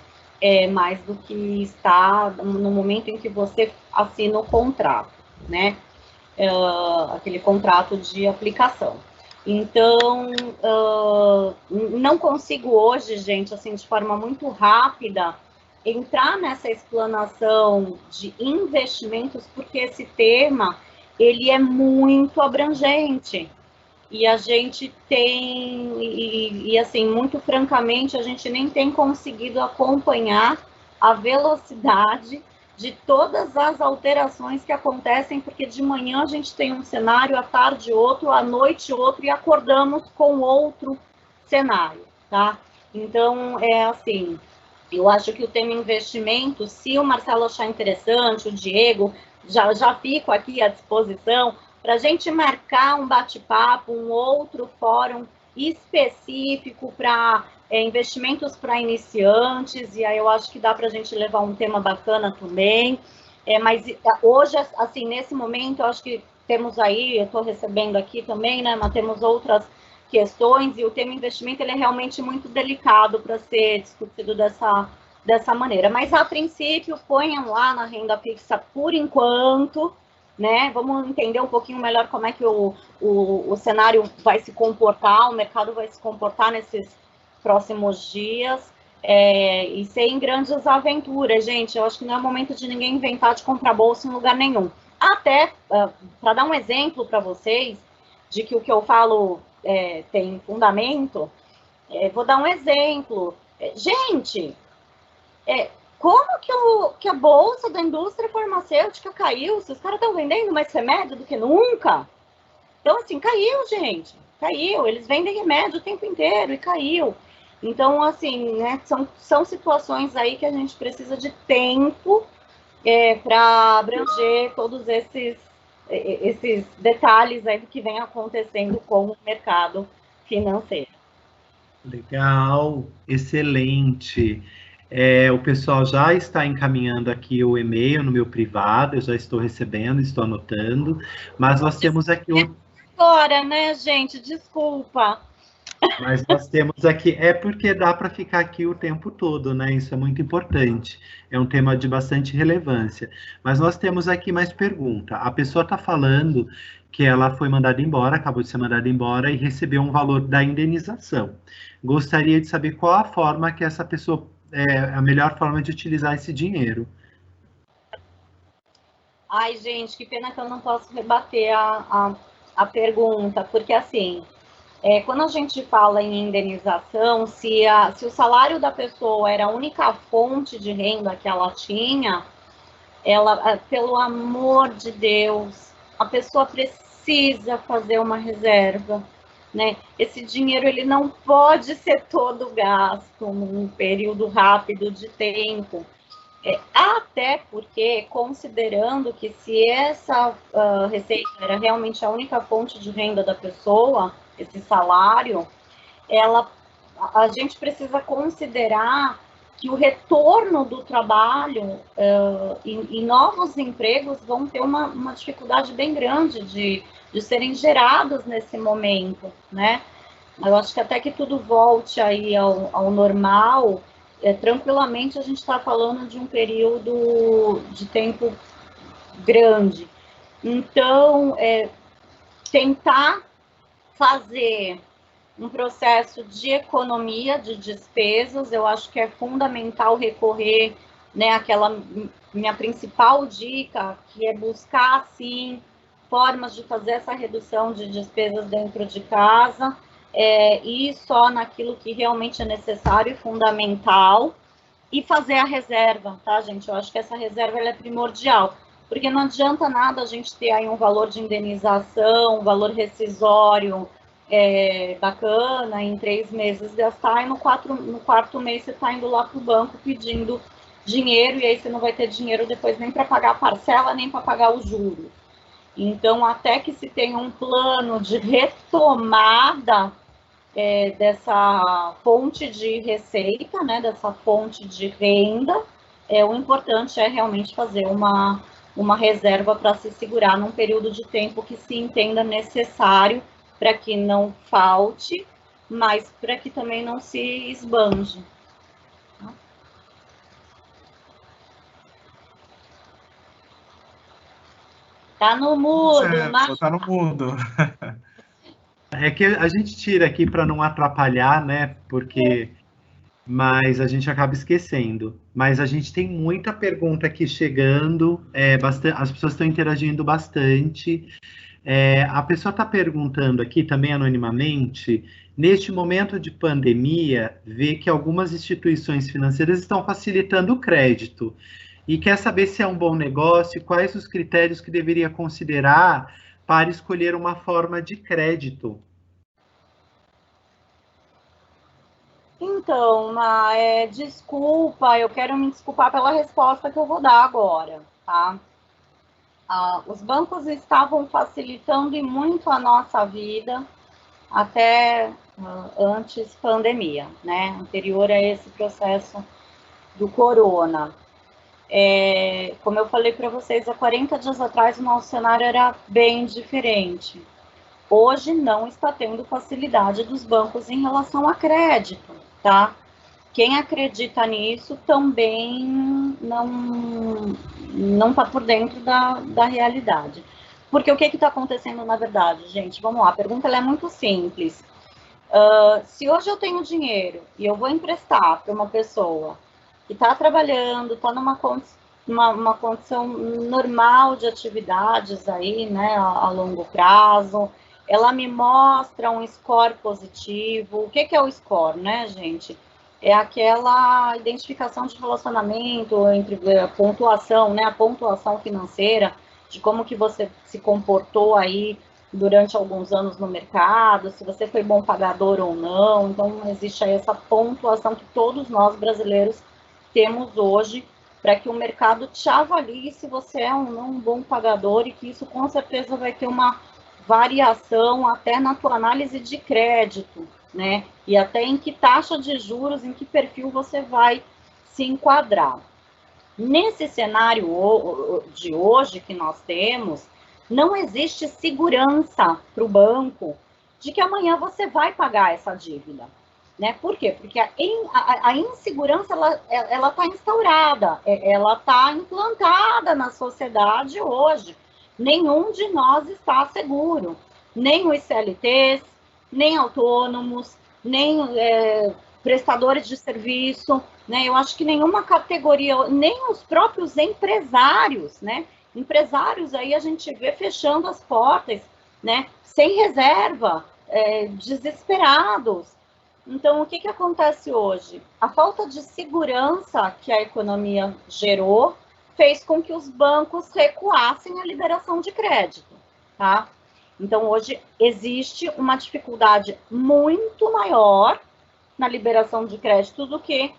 mais do que está no momento em que você assina o contrato, né? Aquele contrato de aplicação. Então, não consigo hoje, gente, assim, de forma muito rápida, entrar nessa explanação de investimentos, porque esse tema, ele é muito abrangente. E a gente tem, assim, muito francamente, a gente nem tem conseguido acompanhar a velocidade de todas as alterações que acontecem, porque de manhã a gente tem um cenário, à tarde outro, à noite outro, e acordamos com outro cenário, tá? Então, é assim, eu acho que o tema investimento, se o Marcelo achar interessante, o Diego, já fico aqui à disposição, para a gente marcar um bate-papo, um outro fórum específico para investimentos para iniciantes, e aí eu acho que dá para a gente levar um tema bacana também. Mas hoje, assim, nesse momento, eu acho que temos aí, eu estou recebendo aqui também, né, mas temos outras questões, e o tema investimento ele é realmente muito delicado para ser discutido dessa maneira. Mas, a princípio, ponham lá na renda fixa por enquanto, né? Vamos entender um pouquinho melhor como é que o cenário vai se comportar, o mercado vai se comportar nesses próximos dias, e sem grandes aventuras, gente. Eu acho que não é momento de ninguém inventar de comprar bolsa em lugar nenhum. Até, para dar um exemplo para vocês, de que o que eu falo tem fundamento, vou dar um exemplo. Gente, como que a bolsa da indústria farmacêutica caiu? Se os caras estão vendendo mais remédio do que nunca. Então, assim, caiu, gente. Caiu. Eles vendem remédio o tempo inteiro e caiu. Então, assim, né, são situações aí que a gente precisa de tempo para abranger todos esses detalhes aí do que vem acontecendo com o mercado financeiro. Legal, excelente. O pessoal já está encaminhando aqui o e-mail no meu privado, eu já estou recebendo, estou anotando, mas nós temos aqui agora, né, gente? Desculpa. Mas nós temos aqui, porque dá para ficar aqui o tempo todo, né? Isso é muito importante. É um tema de bastante relevância. Mas nós temos aqui mais pergunta. A pessoa está falando que ela foi mandada embora, acabou de ser mandada embora e recebeu um valor da indenização. Gostaria de saber qual a forma que essa pessoa, a melhor forma de utilizar esse dinheiro. Ai, gente, que pena que eu não posso rebater a pergunta, porque assim, quando a gente fala em indenização, se o salário da pessoa era a única fonte de renda que ela tinha, pelo amor de Deus, a pessoa precisa fazer uma reserva, né? Esse dinheiro ele não pode ser todo gasto num período rápido de tempo. Até porque, considerando que se essa receita era realmente a única fonte de renda da pessoa, esse salário, a gente precisa considerar que o retorno do trabalho e novos empregos vão ter uma dificuldade bem grande de serem gerados nesse momento, né? Eu acho que até que tudo volte aí ao normal, tranquilamente a gente está falando de um período de tempo grande. Então, tentar fazer um processo de economia de despesas, eu acho que é fundamental recorrer, né, àquela minha principal dica, que é buscar, sim, formas de fazer essa redução de despesas dentro de casa, e só naquilo que realmente é necessário e fundamental, e fazer a reserva, tá, gente? Eu acho que essa reserva ela é primordial, porque não adianta nada a gente ter aí um valor de indenização, um valor rescisório bacana, em 3 meses gastar, e no quarto mês você está indo lá para o banco pedindo dinheiro, e aí você não vai ter dinheiro depois nem para pagar a parcela, nem para pagar os juros. Então, até que se tenha um plano de retomada dessa fonte de receita, né, dessa fonte de renda, o importante é realmente fazer uma reserva para se segurar num período de tempo que se entenda necessário para que não falte, mas para que também não se esbanje. Tá no mudo, Certo, tá no mudo. É que a gente tira aqui para não atrapalhar, né? Porque mas a gente acaba esquecendo. Mas a gente tem muita pergunta aqui chegando, as pessoas estão interagindo bastante. A pessoa está perguntando aqui, também anonimamente, neste momento de pandemia, vê que algumas instituições financeiras estão facilitando o crédito e quer saber se é um bom negócio e quais os critérios que deveria considerar para escolher uma forma de crédito. Então, desculpa, eu quero me desculpar pela resposta que eu vou dar agora, tá? Os bancos estavam facilitando e muito a nossa vida até antes pandemia, né? Anterior a esse processo do corona. Como eu falei para vocês, há 40 dias atrás o nosso cenário era bem diferente. Hoje não está tendo facilidade dos bancos em relação a crédito, tá? Quem acredita nisso também não está por dentro da realidade. Porque o que está acontecendo na verdade, gente? Vamos lá, a pergunta ela é muito simples. Se hoje eu tenho dinheiro e eu vou emprestar para uma pessoa que está trabalhando, está numa condição normal de atividades aí, né, a longo prazo, ela me mostra um score positivo. O que é o score, né, gente? É aquela identificação de relacionamento entre a pontuação, né, a pontuação financeira, de como que você se comportou aí durante alguns anos no mercado, se você foi bom pagador ou não. Então, existe aí essa pontuação que todos nós brasileiros temos hoje, para que o mercado te avalie se você é ou não um bom pagador, e que isso com certeza vai ter uma variação até na tua análise de crédito, né? E até em que taxa de juros, em que perfil você vai se enquadrar. Nesse cenário de hoje que nós temos, não existe segurança para o banco de que amanhã você vai pagar essa dívida, né? Por quê? Porque a insegurança ela está instaurada, ela está implantada na sociedade hoje. Nenhum de nós está seguro, nem os CLTs, nem autônomos, nem prestadores de serviço, né? Eu acho que nenhuma categoria, nem os próprios empresários, né? Empresários aí a gente vê fechando as portas, né? Sem reserva, desesperados. Então, o que acontece hoje? A falta de segurança que a economia gerou fez com que os bancos recuassem a liberação de crédito, tá? Então, hoje existe uma dificuldade muito maior na liberação de crédito do que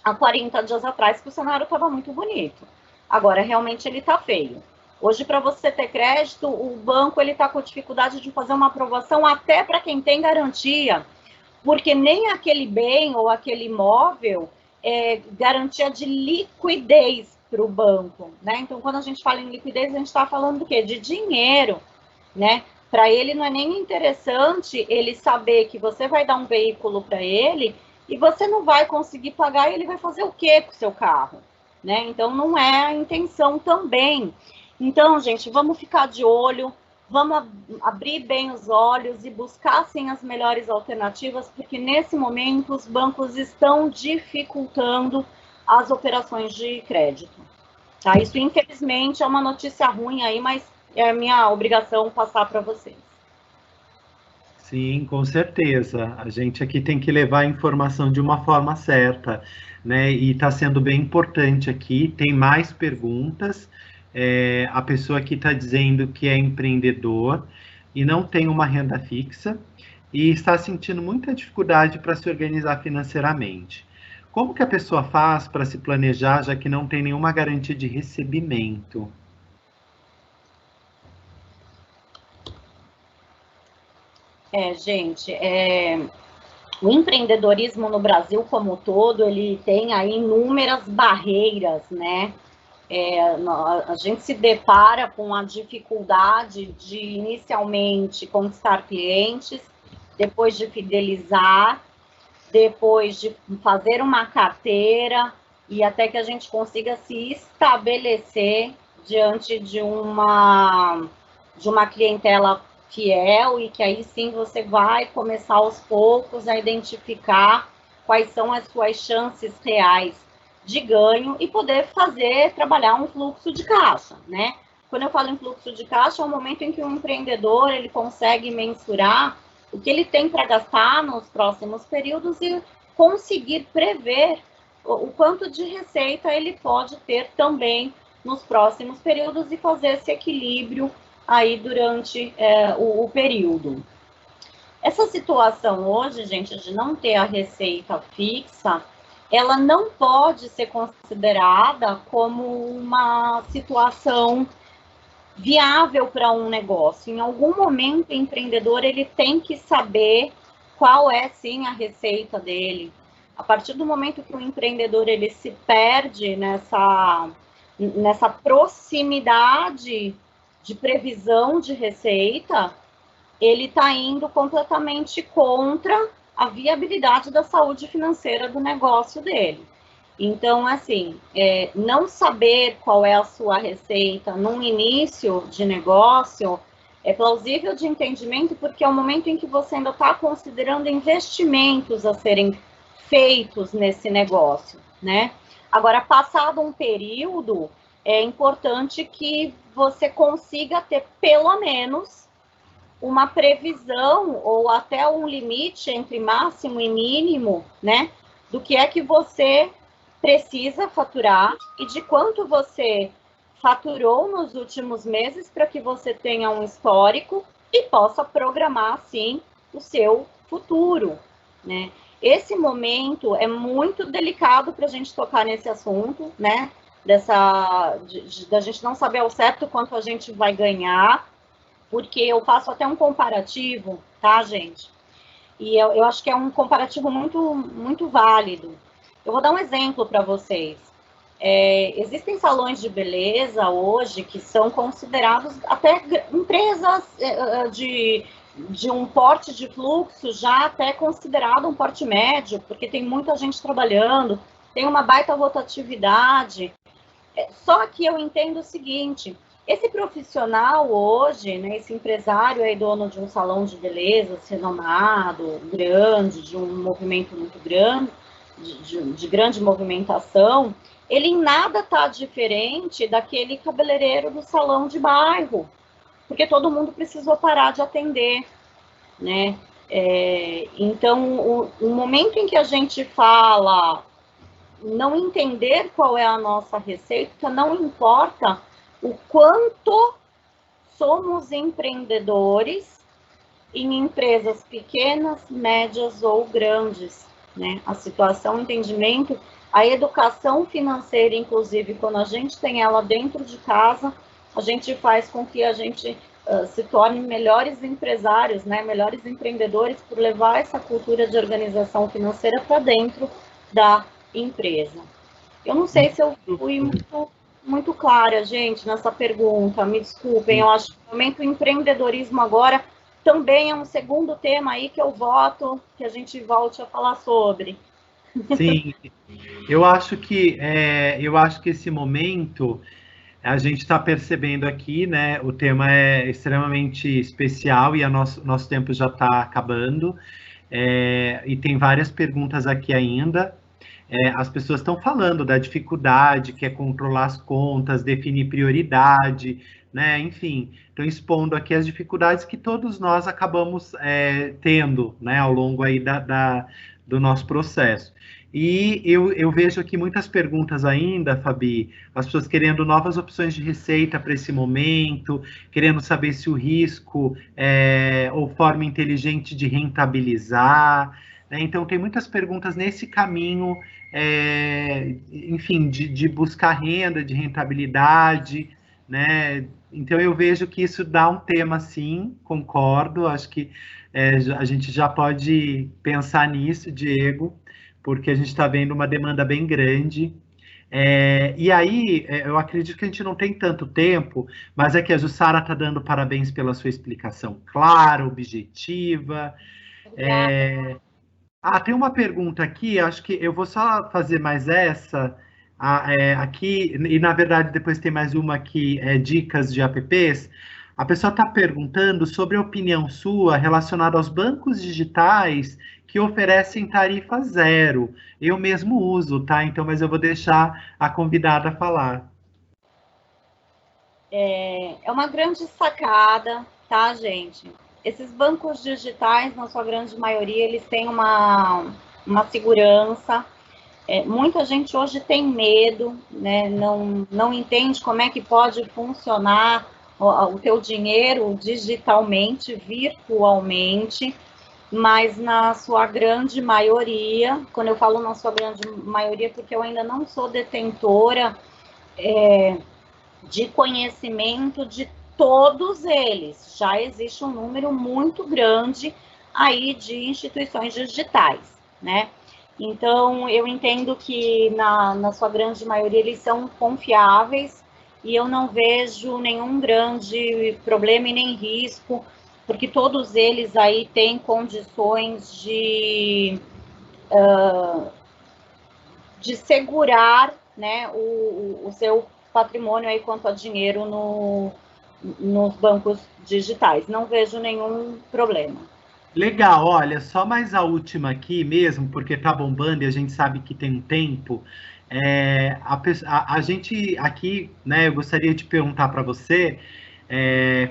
há 40 dias atrás, que o cenário estava muito bonito. Agora, realmente, ele está feio. Hoje, para você ter crédito, o banco está com dificuldade de fazer uma aprovação até para quem tem garantia, porque nem aquele bem ou aquele imóvel é garantia de liquidez para o banco, né? Então, quando a gente fala em liquidez, a gente está falando do quê? De dinheiro, né? Para ele não é nem interessante ele saber que você vai dar um veículo para ele e você não vai conseguir pagar, e ele vai fazer o quê com o seu carro, né? Então, não é a intenção também. Então, gente, vamos ficar de olho, vamos abrir bem os olhos e buscar, sim, as melhores alternativas, porque nesse momento os bancos estão dificultando as operações de crédito. Tá? Isso, infelizmente, é uma notícia ruim aí, mas é minha obrigação passar para vocês. Sim, com certeza. A gente aqui tem que levar a informação de uma forma certa, né? E está sendo bem importante aqui. Tem mais perguntas. A pessoa aqui está dizendo que é empreendedor e não tem uma renda fixa e está sentindo muita dificuldade para se organizar financeiramente. Como que a pessoa faz para se planejar, já que não tem nenhuma garantia de recebimento? Gente, o empreendedorismo no Brasil como um todo, ele tem aí inúmeras barreiras, né? A gente se depara com a dificuldade de, inicialmente, conquistar clientes, depois de fidelizar, depois de fazer uma carteira, e até que a gente consiga se estabelecer diante de uma clientela fiel, e que aí sim você vai começar aos poucos a identificar quais são as suas chances reais de ganho e poder trabalhar um fluxo de caixa, né? Quando eu falo em fluxo de caixa, é o momento em que um empreendedor ele consegue mensurar o que ele tem para gastar nos próximos períodos e conseguir prever o quanto de receita ele pode ter também nos próximos períodos e fazer esse equilíbrio aí durante o período. Essa situação hoje, gente, de não ter a receita fixa, ela não pode ser considerada como uma situação viável para um negócio. Em algum momento, o empreendedor ele tem que saber qual é, sim, a receita dele. A partir do momento que o empreendedor ele se perde nessa proximidade de previsão de receita, ele está indo completamente contra a viabilidade da saúde financeira do negócio dele. Então, assim, não saber qual é a sua receita num início de negócio é plausível de entendimento, porque é o momento em que você ainda está considerando investimentos a serem feitos nesse negócio, né? Agora, passado um período, é importante que você consiga ter, pelo menos, uma previsão ou até um limite entre máximo e mínimo, né? Do que é que você precisa faturar e de quanto você faturou nos últimos meses para que você tenha um histórico e possa programar, sim, o seu futuro, né? Esse momento é muito delicado para a gente tocar nesse assunto, né? Da gente não saber ao certo quanto a gente vai ganhar, porque eu faço até um comparativo, tá, gente? E eu acho que é um comparativo muito, muito válido. Eu vou dar um exemplo para vocês. Existem salões de beleza hoje que são considerados até empresas de um porte de fluxo já até considerado um porte médio, porque tem muita gente trabalhando, tem uma baita rotatividade. Só que eu entendo o seguinte, esse profissional hoje, né, esse empresário aí, dono de um salão de beleza renomado, grande, de um movimento muito grande, de grande movimentação, ele em nada está diferente daquele cabeleireiro do salão de bairro, porque todo mundo precisou parar de atender, né? Então, o momento em que a gente fala não entender qual é a nossa receita, não importa o quanto somos empreendedores em empresas pequenas, médias ou grandes, né? A situação, o entendimento, a educação financeira, inclusive, quando a gente tem ela dentro de casa, a gente faz com que a gente se torne melhores empresários, né? Melhores empreendedores por levar essa cultura de organização financeira para dentro da empresa. Eu não sei se eu fui muito clara, gente, nessa pergunta, me desculpem, eu acho que o momento empreendedorismo agora também é um segundo tema aí que eu voto que a gente volte a falar sobre. Sim, eu acho que esse momento a gente está percebendo aqui, né? O tema é extremamente especial e nosso tempo já está acabando. E tem várias perguntas aqui ainda. As pessoas estão falando da dificuldade que é controlar as contas, definir prioridade, né? Enfim, estão expondo aqui as dificuldades que todos nós acabamos tendo, né? Ao longo aí do nosso processo. E eu vejo aqui muitas perguntas ainda, Fabi, as pessoas querendo novas opções de receita para esse momento, querendo saber se o risco ou forma inteligente de rentabilizar, né? Então, tem muitas perguntas nesse caminho, enfim, de buscar renda, de rentabilidade, né? Então, eu vejo que isso dá um tema, sim, concordo, acho que a gente já pode pensar nisso, Diego, porque a gente está vendo uma demanda bem grande. E aí, eu acredito que a gente não tem tanto tempo, mas é que a Jussara está dando parabéns pela sua explicação clara, objetiva. Tem uma pergunta aqui, acho que eu vou só fazer mais essa aqui, e na verdade depois tem mais uma aqui, dicas de apps. A pessoa está perguntando sobre a opinião sua relacionada aos bancos digitais que oferecem tarifa zero. Eu mesmo uso, tá? Então, mas eu vou deixar a convidada falar. É uma grande sacada, tá, gente? Esses bancos digitais, na sua grande maioria, eles têm uma segurança. Muita gente hoje tem medo, né? Não entende como é que pode funcionar o teu dinheiro digitalmente, virtualmente, mas na sua grande maioria, quando eu falo na sua grande maioria, porque eu ainda não sou detentora de conhecimento de todos eles, já existe um número muito grande aí de instituições digitais, né? Então, eu entendo que na sua grande maioria eles são confiáveis e eu não vejo nenhum grande problema e nem risco, porque todos eles aí têm condições de segurar, né, o seu patrimônio aí quanto a dinheiro nos bancos digitais. Não vejo nenhum problema. Legal, olha, só mais a última aqui mesmo, porque tá bombando e a gente sabe que tem um tempo. A gente aqui, né, eu gostaria de perguntar para você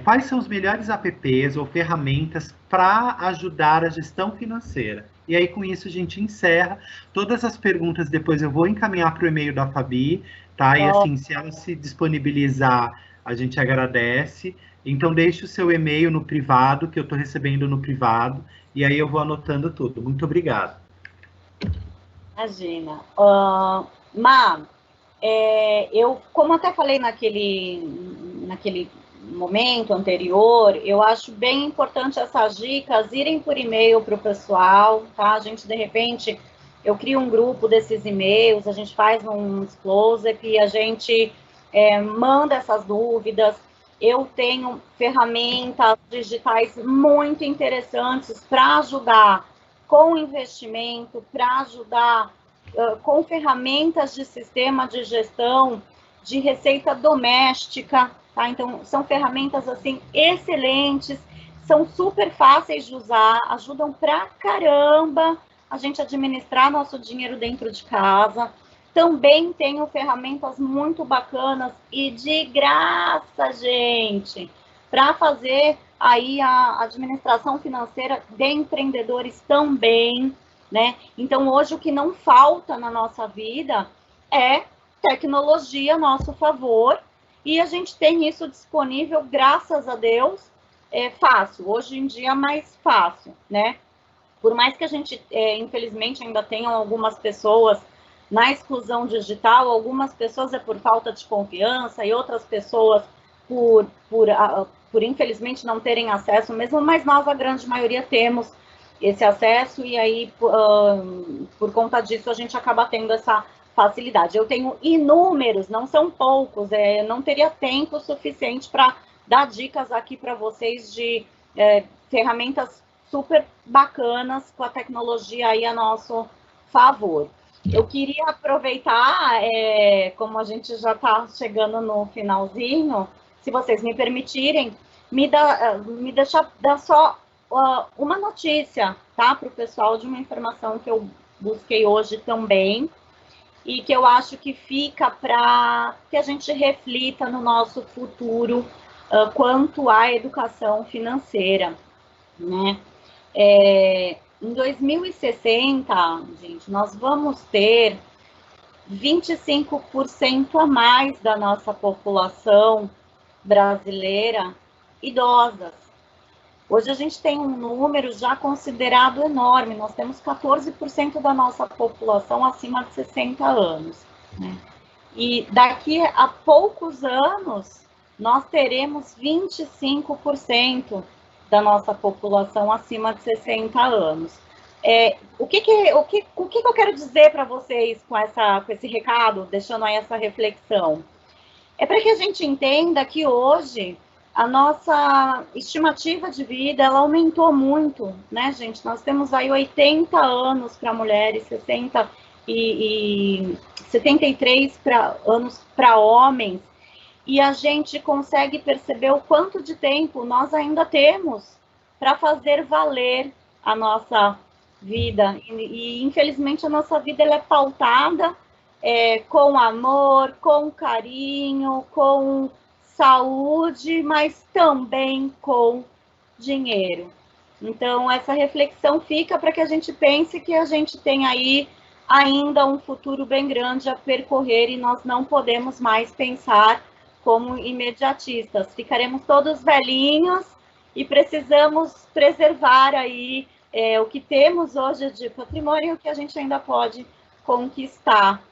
quais são os melhores apps ou ferramentas para ajudar a gestão financeira. E aí, com isso, a gente encerra. Todas as perguntas depois eu vou encaminhar para o e-mail da Fabi, tá? E assim, se ela se disponibilizar, a gente agradece. Então, deixe o seu e-mail no privado, que eu estou recebendo no privado, e aí eu vou anotando tudo. Muito obrigado. Imagina. Eu, como até falei naquele momento anterior, eu acho bem importante essas dicas irem por e-mail para o pessoal, tá? A gente, de repente, eu crio um grupo desses e-mails, a gente faz um close-up e a gente manda essas dúvidas. Eu tenho ferramentas digitais muito interessantes para ajudar com investimento, para ajudar com ferramentas de sistema de gestão de receita doméstica, tá? Então, são ferramentas, assim, excelentes, são super fáceis de usar, ajudam pra caramba a gente administrar nosso dinheiro dentro de casa. Também tenho ferramentas muito bacanas e de graça, gente, para fazer aí a administração financeira de empreendedores também, né? Então, hoje, o que não falta na nossa vida é tecnologia a nosso favor, e a gente tem isso disponível, graças a Deus, fácil, hoje em dia mais fácil, né? Por mais que a gente, infelizmente, ainda tenham algumas pessoas na exclusão digital, algumas pessoas é por falta de confiança e outras pessoas por infelizmente não terem acesso mesmo, mas nós, a grande maioria, temos esse acesso e aí, por conta disso, a gente acaba tendo essa facilidade. Eu tenho inúmeros, não são poucos, não teria tempo suficiente para dar dicas aqui para vocês de ferramentas super bacanas com a tecnologia aí a nosso favor. Eu queria aproveitar, como a gente já está chegando no finalzinho, se vocês me permitirem, deixar dar só uma notícia, tá, para o pessoal, de uma informação que eu busquei hoje também, e que eu acho que fica para que a gente reflita no nosso futuro quanto à educação financeira, né? Em 2060, gente, nós vamos ter 25% a mais da nossa população brasileira idosas. Hoje a gente tem um número já considerado enorme, nós temos 14% da nossa população acima de 60 anos, né? E daqui a poucos anos, nós teremos 25% da nossa população acima de 60 anos. O que eu quero dizer para vocês com esse recado, deixando aí essa reflexão? É para que a gente entenda que hoje a nossa estimativa de vida, ela aumentou muito, né, gente? Nós temos aí 80 anos para mulheres, 60 e 73 anos para homens, e a gente consegue perceber o quanto de tempo nós ainda temos para fazer valer a nossa vida. E infelizmente, a nossa vida ela é pautada com amor, com carinho, com saúde, mas também com dinheiro. Então, essa reflexão fica para que a gente pense que a gente tem aí ainda um futuro bem grande a percorrer e nós não podemos mais pensar como imediatistas. Ficaremos todos velhinhos e precisamos preservar aí o que temos hoje de patrimônio e o que a gente ainda pode conquistar.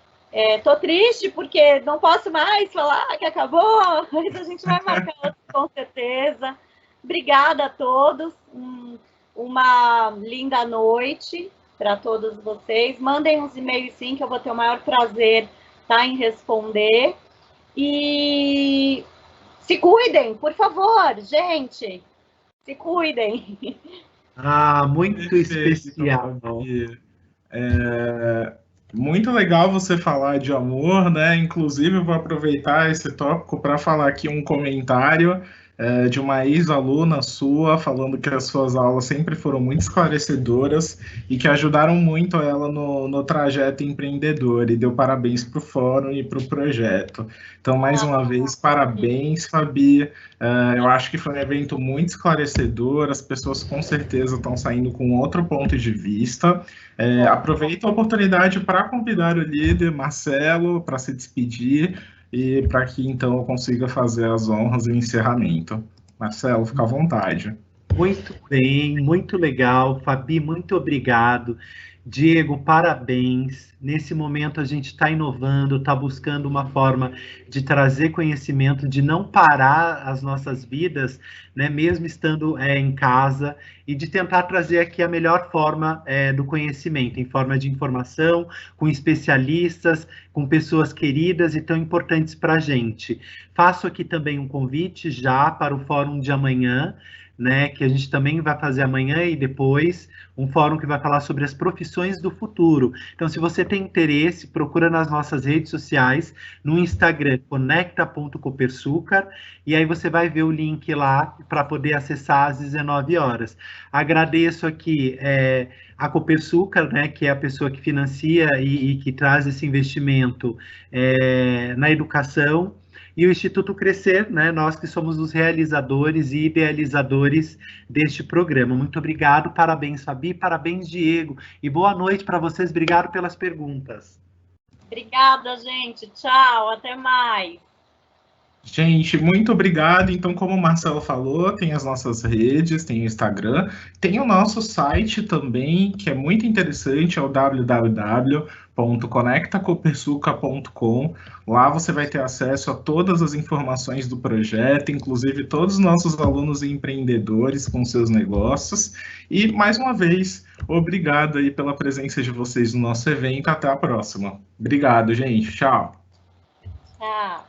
Tô triste porque não posso mais falar que acabou, mas a gente vai marcar outro com certeza. Obrigada a todos, uma linda noite para todos vocês. Mandem uns e-mails sim, que eu vou ter o maior prazer em responder. E se cuidem, por favor, gente, se cuidem. Muito especial. Muito legal você falar de amor, né? Inclusive, eu vou aproveitar esse tópico para falar aqui um comentário de uma ex-aluna sua, falando que as suas aulas sempre foram muito esclarecedoras e que ajudaram muito ela no trajeto empreendedor, e deu parabéns para o fórum e para o projeto. Então, mais uma vez, parabéns, Fabi. Eu acho que foi um evento muito esclarecedor, as pessoas com certeza estão saindo com outro ponto de vista. Aproveito a oportunidade para convidar o líder, Marcelo, para se despedir e para que, então, eu consiga fazer as honras e o encerramento. Marcelo, fica à vontade. Muito bem, muito legal. Fabi, muito obrigado. Diego, parabéns. Nesse momento a gente está inovando, está buscando uma forma de trazer conhecimento, de não parar as nossas vidas, né, mesmo estando em casa, e de tentar trazer aqui a melhor forma do conhecimento, em forma de informação, com especialistas, com pessoas queridas e tão importantes para a gente. Faço aqui também um convite já para o fórum de amanhã, né, que a gente também vai fazer amanhã e depois, um fórum que vai falar sobre as profissões do futuro. Então, se você tem interesse, procura nas nossas redes sociais, no Instagram, conecta.copersucar, e aí você vai ver o link lá para poder acessar às 19 horas. Agradeço aqui a Copersucar, né, que é a pessoa que financia e que traz esse investimento na educação, e o Instituto Crescer, né, nós que somos os realizadores e idealizadores deste programa. Muito obrigado, parabéns, Fabi, parabéns, Diego, e boa noite para vocês, obrigado pelas perguntas. Obrigada, gente, tchau, até mais. Gente, muito obrigado. Então, como o Marcelo falou, tem as nossas redes, tem o Instagram, tem o nosso site também, que é muito interessante, é o www.conectacopersucar.com. Lá você vai ter acesso a todas as informações do projeto, inclusive todos os nossos alunos e empreendedores com seus negócios. E, mais uma vez, obrigado aí pela presença de vocês no nosso evento. Até a próxima. Obrigado, gente. Tchau. Tchau.